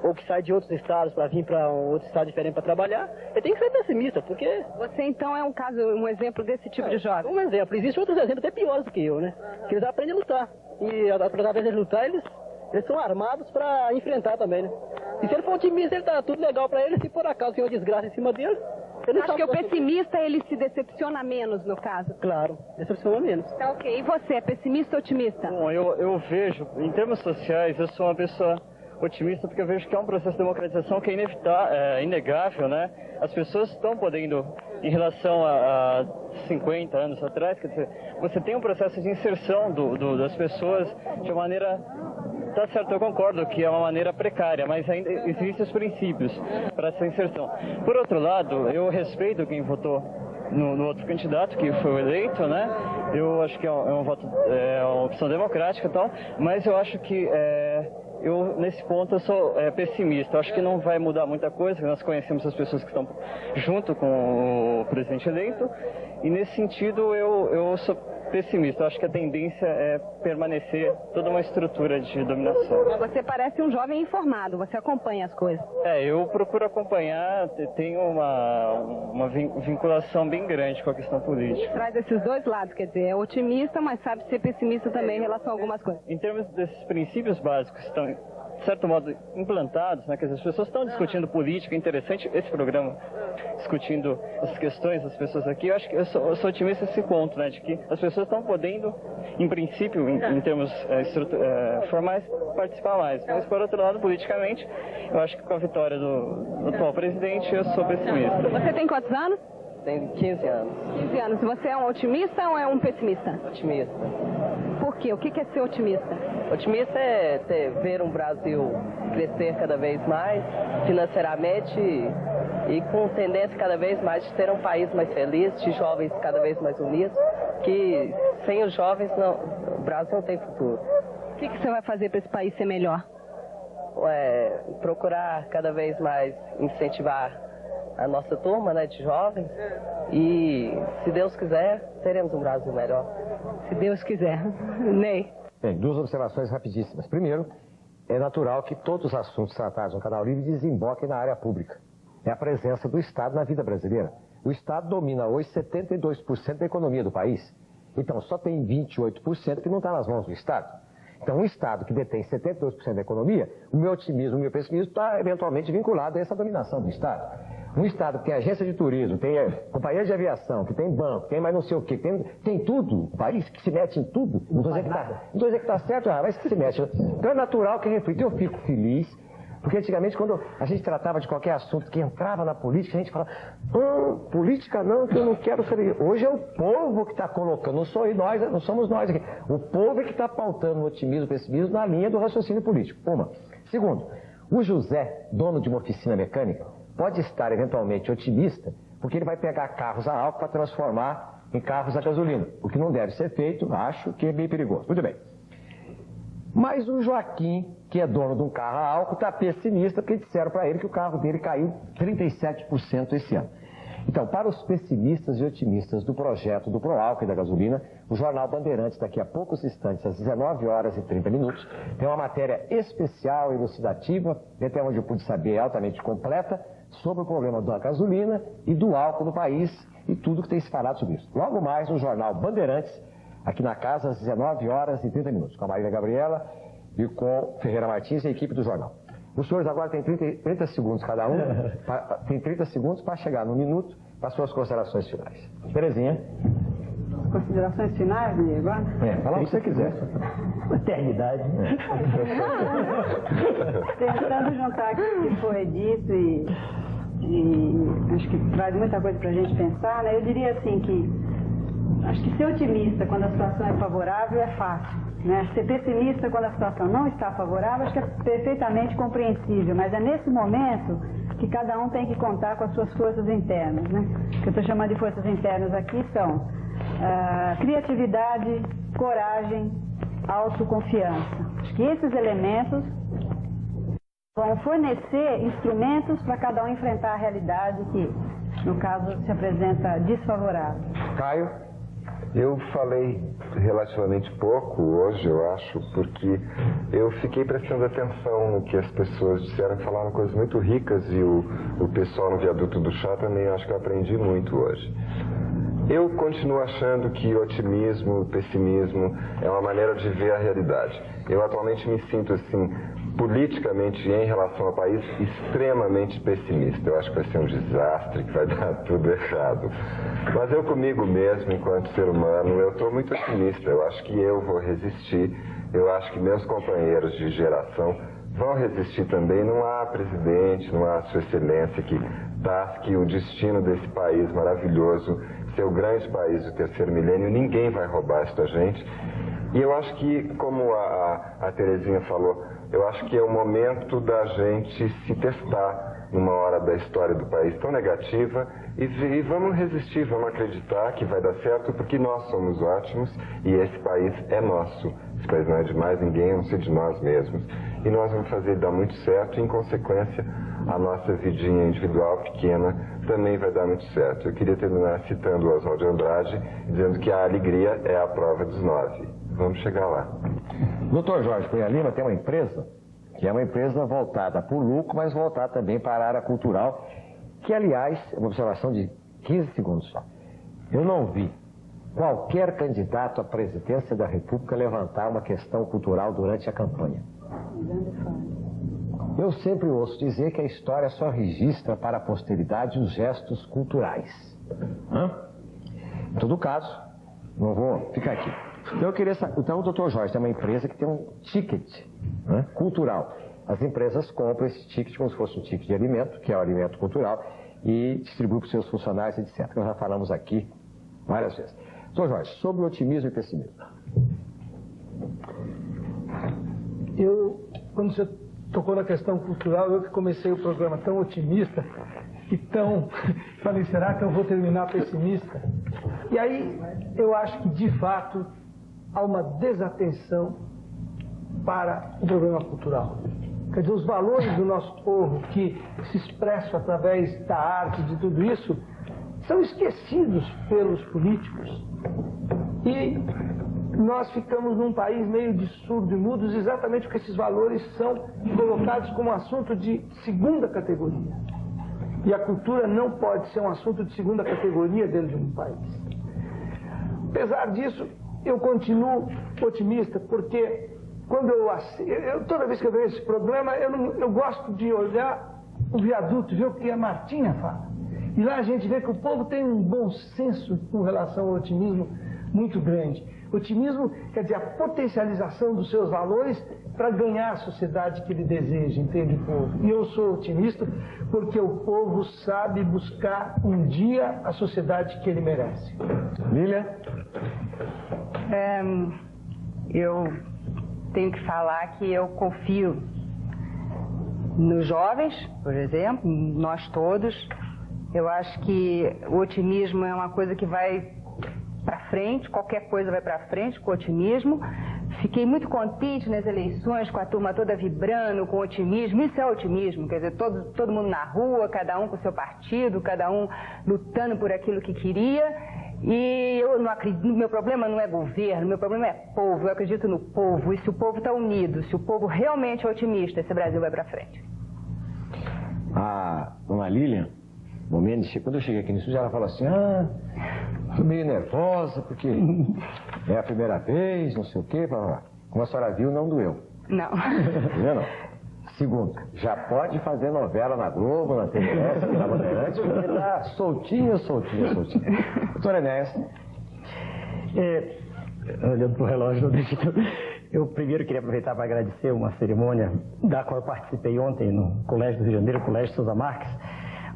ou que sai de outros estados para vir para um outro estado diferente para trabalhar, ele tem que ser pessimista, porque...
Você então é um exemplo desse tipo de jovem?
Um exemplo. Existem outros exemplos até piores do que eu, né? Que eles aprendem a lutar. E através de lutar, eles são armados para enfrentar também, né? E se ele for otimista, ele tá tudo legal para ele, se por acaso tem uma desgraça em cima dele...
Acho que o pessimista, ele se decepciona menos, no caso.
Claro, decepciona menos.
Tá ok. E você, é pessimista ou otimista?
Bom, eu vejo, em termos sociais, eu sou uma pessoa otimista porque eu vejo que é um processo de democratização que é inegável, né? As pessoas estão podendo, em relação a 50 anos atrás, quer dizer, você tem um processo de inserção das pessoas de uma maneira... Tá certo, eu concordo que é uma maneira precária, mas ainda existem os princípios para essa inserção. Por outro lado, eu respeito quem votou no outro candidato que foi eleito, né? Eu acho que é um voto, é uma opção democrática e tal, mas eu acho que nesse ponto eu sou pessimista. Eu acho que não vai mudar muita coisa, nós conhecemos as pessoas que estão junto com o presidente eleito, e nesse sentido eu sou pessimista. Eu acho que a tendência é permanecer toda uma estrutura de dominação.
Você parece um jovem informado, você acompanha as coisas.
Eu procuro acompanhar, tenho uma vinculação bem grande com a questão política.
Traz esses dois lados, quer dizer, é otimista, mas sabe ser pessimista também em relação a algumas coisas.
Em termos desses princípios básicos que estão, de certo modo, implantados, né, que as pessoas estão discutindo política, é interessante esse programa, discutindo as questões das pessoas aqui. Eu acho que eu sou otimista nesse ponto, né, de que as pessoas estão podendo, em princípio, em termos formais, participar mais. Mas, por outro lado, politicamente, eu acho que com a vitória do atual presidente, eu sou pessimista.
Você tem quantos anos?
Tenho 15 anos.
15 anos. Você é um otimista ou é um pessimista?
Otimista.
Por quê? O que é ser otimista?
Otimista é ver um Brasil crescer cada vez mais financeiramente e com tendência cada vez mais de ter um país mais feliz, de jovens cada vez mais unidos, que sem os jovens o Brasil não tem futuro.
O que você vai fazer para esse país ser melhor?
Procurar cada vez mais incentivar a nossa turma, né, de jovens, e se Deus quiser, teremos um Brasil melhor.
Se Deus quiser. Ney?
Bem, duas observações rapidíssimas. Primeiro, é natural que todos os assuntos tratados no Canal Livre desemboquem na área pública. É a presença do Estado na vida brasileira. O Estado domina hoje 72% da economia do país. Então, só tem 28% que não está nas mãos do Estado. Então, um Estado que detém 72% da economia, o meu otimismo, o meu pessimismo está eventualmente vinculado a essa dominação do Estado. Um Estado que tem agência de turismo, tem companhia de aviação, que tem banco, tem mais não sei o quê, tem tudo, o país que se mete em tudo. Não estou dizendo que está certo, mas que se mete. Então é natural que reflita. Eu fico feliz, porque antigamente quando a gente tratava de qualquer assunto que entrava na política, a gente falava, política não, que eu não quero saber. Hoje é o povo que está colocando, não somos nós aqui. O povo é que está pautando o otimismo e o pessimismo na linha do raciocínio político. Uma. Segundo, o José, dono de uma oficina mecânica, pode estar eventualmente otimista, porque ele vai pegar carros a álcool para transformar em carros a gasolina. O que não deve ser feito, acho que é bem perigoso. Muito bem. Mas o Joaquim, que é dono de um carro a álcool, está pessimista, porque disseram para ele que o carro dele caiu 37% esse ano. Então, para os pessimistas e otimistas do projeto do Proálcool e da gasolina, o Jornal Bandeirantes, daqui a poucos instantes, às 19 horas e 30 minutos, tem uma matéria especial e elucidativa, até onde eu pude saber, altamente completa, sobre o problema da gasolina e do álcool no país e tudo que tem se falado sobre isso. Logo mais no Jornal Bandeirantes, aqui na casa, às 19 horas e 30 minutos, com a Marília Gabriela e com Ferreira Martins e a equipe do jornal. Os senhores agora têm 30 segundos cada um, tem 30 segundos para chegar no minuto para suas considerações finais. Terezinha.
Considerações finais, Diego?
Fala o que você quiser.
Eternidade.
Tentando juntar aquilo que foi dito e acho que traz muita coisa para a gente pensar, né? Eu diria assim que Acho que ser otimista quando a situação é favorável é fácil, né? Ser pessimista quando a situação não está favorável, acho que é perfeitamente compreensível, mas é nesse momento que cada um tem que contar com as suas forças internas, né? O que eu estou chamando de forças internas aqui são criatividade, coragem, autoconfiança. Acho que esses elementos vão fornecer instrumentos para cada um enfrentar a realidade que, no caso, se apresenta desfavorável.
Caio? Eu falei relativamente pouco hoje, eu acho, porque eu fiquei prestando atenção no que as pessoas disseram, falaram coisas muito ricas e o pessoal no viaduto do chá também acho que eu aprendi muito hoje. Eu continuo achando que otimismo, pessimismo é uma maneira de ver a realidade. Eu atualmente me sinto assim, politicamente em relação ao país, extremamente pessimista. Eu acho que vai ser um desastre, que vai dar tudo errado. Mas eu comigo mesmo, enquanto ser humano, eu estou muito otimista. Eu acho que eu vou resistir. Eu acho que meus companheiros de geração vão resistir também. Não há presidente, não há Sua Excelência que tasque o destino desse país maravilhoso, ser o grande país do terceiro milênio. Ninguém vai roubar isso da gente. E eu acho que, como a Terezinha falou, eu acho que é o momento da gente se testar numa hora da história do país tão negativa e vamos resistir, vamos acreditar que vai dar certo, porque nós somos ótimos e esse país é nosso. Esse país não é de mais ninguém, a não ser de nós mesmos. E nós vamos fazer dar muito certo e, em consequência, a nossa vidinha individual pequena também vai dar muito certo. Eu queria terminar citando o Oswald de Andrade, dizendo que a alegria é a prova dos 9. Vamos chegar lá.
Dr. Jorge Cunha Lima tem uma empresa, que é uma empresa voltada para o lucro, mas voltada também para a área cultural, que, aliás, é uma observação de 15 segundos só. Eu não vi qualquer candidato à presidência da República levantar uma questão cultural durante a campanha. Eu sempre ouço dizer que a história só registra para a posteridade os gestos culturais. Em todo caso, não vou ficar aqui. Então, eu queria saber, então o Dr. Jorge tem uma empresa que tem um ticket cultural. As empresas compram esse ticket como se fosse um ticket de alimento, que é o alimento cultural, e distribuem para os seus funcionários, etc. Nós já falamos aqui várias vezes. Dr. Jorge, sobre o otimismo e pessimismo.
Quando você tocou na questão cultural, eu que comecei o programa tão otimista e tão... Falei, será que eu vou terminar pessimista? E aí, eu acho que, de fato, há uma desatenção para o programa cultural. Quer dizer, os valores do nosso povo que se expressam através da arte, de tudo isso, são esquecidos pelos políticos. E nós ficamos num país meio de surdo e mudos exatamente porque esses valores são colocados como assunto de segunda categoria. E a cultura não pode ser um assunto de segunda categoria dentro de um país. Apesar disso, eu continuo otimista, porque quando toda vez que eu vejo esse programa, eu gosto de olhar o viaduto, ver o que a Martinha fala. E lá a gente vê que o povo tem um bom senso com relação ao otimismo muito grande. Otimismo quer dizer a potencialização dos seus valores para ganhar a sociedade que ele deseja, entende, o povo? E eu sou otimista porque o povo sabe buscar um dia a sociedade que ele merece.
Lília?
Eu tenho que falar que eu confio nos jovens, por exemplo, nós todos. Eu acho que o otimismo é uma coisa que vai para frente, qualquer coisa vai para frente com otimismo. Fiquei muito contente nas eleições, com a turma toda vibrando, com otimismo. Isso é otimismo, quer dizer, todo mundo na rua, cada um com o seu partido, cada um lutando por aquilo que queria. E eu não acredito, meu problema não é governo, meu problema é povo, eu acredito no povo. E se o povo está unido, se o povo realmente é otimista, esse Brasil vai para frente.
A dona Lilian, quando eu cheguei aqui no estúdio, ela falou assim, tô meio nervosa, porque é a primeira vez, não sei o quê. Como a senhora viu, não doeu.
Não.
Não. Segundo, já pode fazer novela na Globo, na TVS, na Bandeirantes, porque tá soltinha. Doutora Enéas.
Olhando para o relógio, eu primeiro queria aproveitar para agradecer uma cerimônia da qual eu participei ontem no Colégio do Rio de Janeiro, o Colégio Sousa Marques,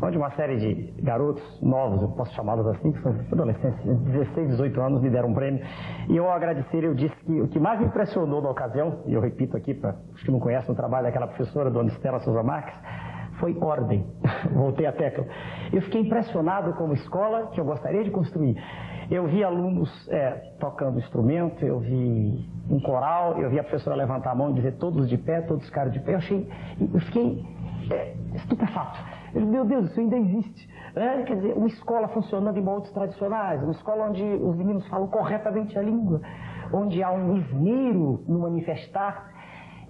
onde uma série de garotos novos, eu posso chamá-los assim, que são adolescentes, 16, 18 anos, me deram um prêmio. E eu, ao agradecer, eu disse que o que mais me impressionou na ocasião, e eu repito aqui para os que não conhecem o trabalho daquela professora, dona Estela Souza Marques, foi ordem. Voltei à tecla. Eu fiquei impressionado com uma escola que eu gostaria de construir. Eu vi alunos tocando instrumento, eu vi um coral, eu vi a professora levantar a mão e dizer todos de pé, todos ficaram de pé. Eu fiquei estupefato. Meu Deus, isso ainda existe. Quer dizer, uma escola funcionando em moldes tradicionais, uma escola onde os meninos falam corretamente a língua, onde há um esmero no manifestar.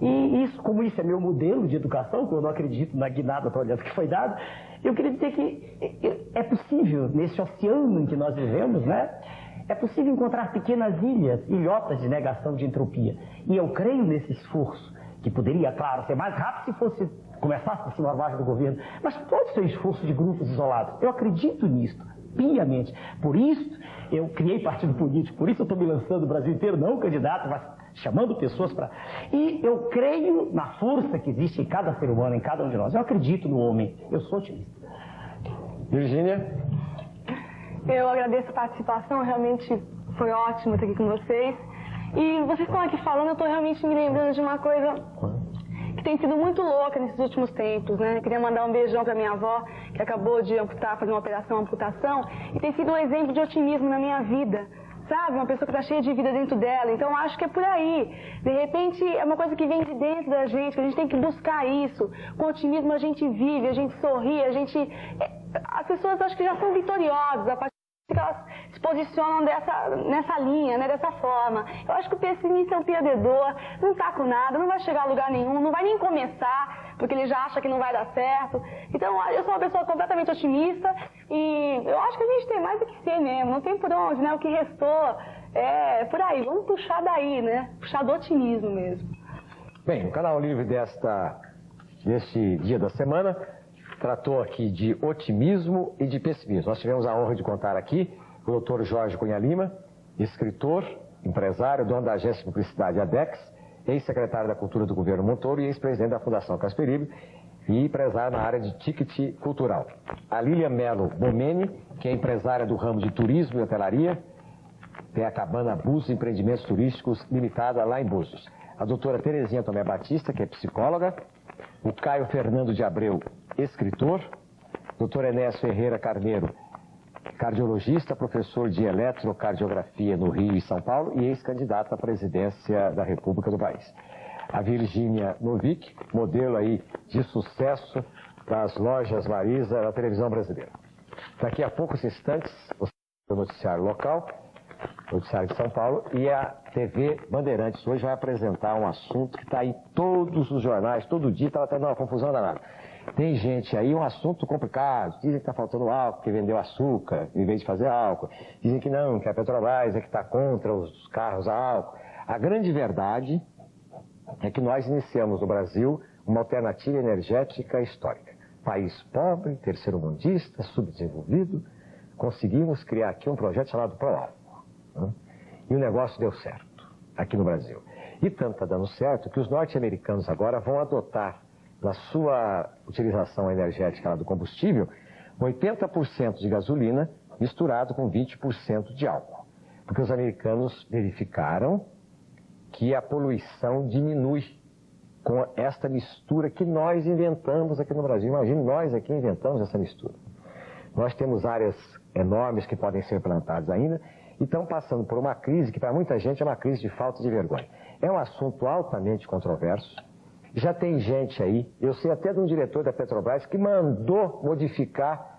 E isso, como isso é meu modelo de educação, que eu não acredito na guinada toda que foi dada, eu queria dizer que é possível, nesse oceano em que nós vivemos, né? É possível encontrar pequenas ilhas, ilhotas de negação de entropia. E eu creio nesse esforço, que poderia, claro, ser mais rápido se começasse assim uma margem do governo, mas pode ser um esforço de grupos isolados. Eu acredito nisso, piamente. Por isso, eu criei partido político, por isso eu estou me lançando no Brasil inteiro, não candidato, mas chamando pessoas para... E eu creio na força que existe em cada ser humano, em cada um de nós. Eu acredito no homem, eu sou otimista.
Virgínia?
Eu agradeço a participação, realmente foi ótimo estar aqui com vocês. E vocês estão aqui falando, eu estou realmente me lembrando de uma coisa que tem sido muito louca nesses últimos tempos, né? Eu queria mandar um beijão para minha avó, que acabou de fazer uma operação, amputação, e tem sido um exemplo de otimismo na minha vida. Sabe, uma pessoa que está cheia de vida dentro dela. Então, acho que é por aí. De repente, é uma coisa que vem de dentro da gente, que a gente tem que buscar isso. Com otimismo, a gente vive, a gente sorri, as pessoas, acho que já são vitoriosas, a partir que elas se posicionam nessa linha, né, dessa forma. Eu acho que o pessimista é um perdedor, não está com nada, não vai chegar a lugar nenhum, não vai nem começar, porque ele já acha que não vai dar certo. Então, eu sou uma pessoa completamente otimista e eu acho que a gente tem mais do que ser mesmo, não tem por onde, né? O que restou é por aí, vamos puxar daí, né? Puxar do otimismo mesmo.
Bem, o Canal Livre deste dia da semana tratou aqui de otimismo e de pessimismo. Nós tivemos a honra de contar aqui o Dr. Jorge Cunha Lima, escritor, empresário, dono da agência de publicidade ADEX, ex-secretário da Cultura do governo Montoro e ex-presidente da Fundação Casperibe e empresário na área de ticket cultural. A Lilian Mello Bomeni, que é empresária do ramo de turismo e hotelaria, tem a Cabana Búzios Empreendimentos Turísticos Limitada lá em Búzios. A doutora Terezinha Tomé Batista, que é psicóloga, o Caio Fernando de Abreu, escritor, Dr. Enéas Ferreira Carneiro, cardiologista, professor de eletrocardiografia no Rio e São Paulo e ex-candidato à presidência da República do país. A Virgínia Novick, modelo aí de sucesso das lojas Marisa da televisão brasileira. Daqui a poucos instantes, o noticiário local, noticiário de São Paulo, e a TV Bandeirantes hoje vai apresentar um assunto que está em todos os jornais, todo dia está tendo uma confusão danada. Tem gente aí, um assunto complicado, dizem que está faltando álcool, que vendeu açúcar em vez de fazer álcool. Dizem que não, que a Petrobras é que está contra os carros a álcool. A grande verdade é que nós iniciamos no Brasil uma alternativa energética histórica. País pobre, terceiro-mundista, subdesenvolvido, conseguimos criar aqui um projeto chamado ProAlco. E o negócio deu certo aqui no Brasil. E tanto está dando certo que os norte-americanos agora vão adotar na sua utilização energética lá do combustível, 80% de gasolina misturado com 20% de álcool. Porque os americanos verificaram que a poluição diminui com esta mistura que nós inventamos aqui no Brasil. Imagine, nós aqui inventamos essa mistura. Nós temos áreas enormes que podem ser plantadas ainda e estão passando por uma crise que para muita gente é uma crise de falta de vergonha. É um assunto altamente controverso. Já tem gente aí, eu sei até de um diretor da Petrobras que mandou modificar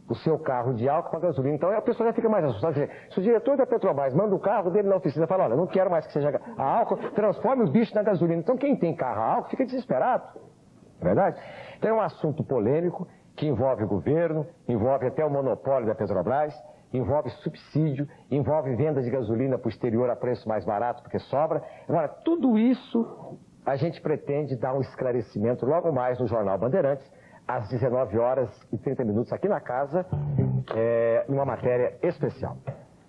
o seu carro de álcool para gasolina. Então a pessoa já fica mais assustada. Se o diretor da Petrobras manda o carro dele na oficina e fala, olha, não quero mais que seja a álcool, transforme os bichos na gasolina. Então quem tem carro a álcool fica desesperado. Não é verdade? Então é um assunto polêmico que envolve o governo, envolve até o monopólio da Petrobras, envolve subsídio, envolve venda de gasolina para o exterior a preço mais barato porque sobra. Agora, tudo isso a gente pretende dar um esclarecimento logo mais no Jornal Bandeirantes, às 19 horas e 30 minutos aqui na casa, numa matéria especial.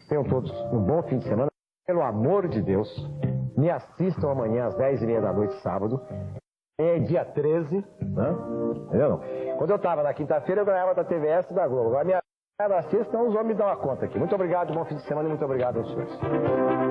Tenham todos um bom fim de semana. Pelo amor de Deus, me assistam amanhã às 10h30 da noite, sábado. É dia 13, né? Entendeu? Quando eu estava na quinta-feira, eu ganhava da TVS e da Globo. Agora minha na sexta, então os homens me dão a conta aqui. Muito obrigado, bom fim de semana e muito obrigado aos senhores.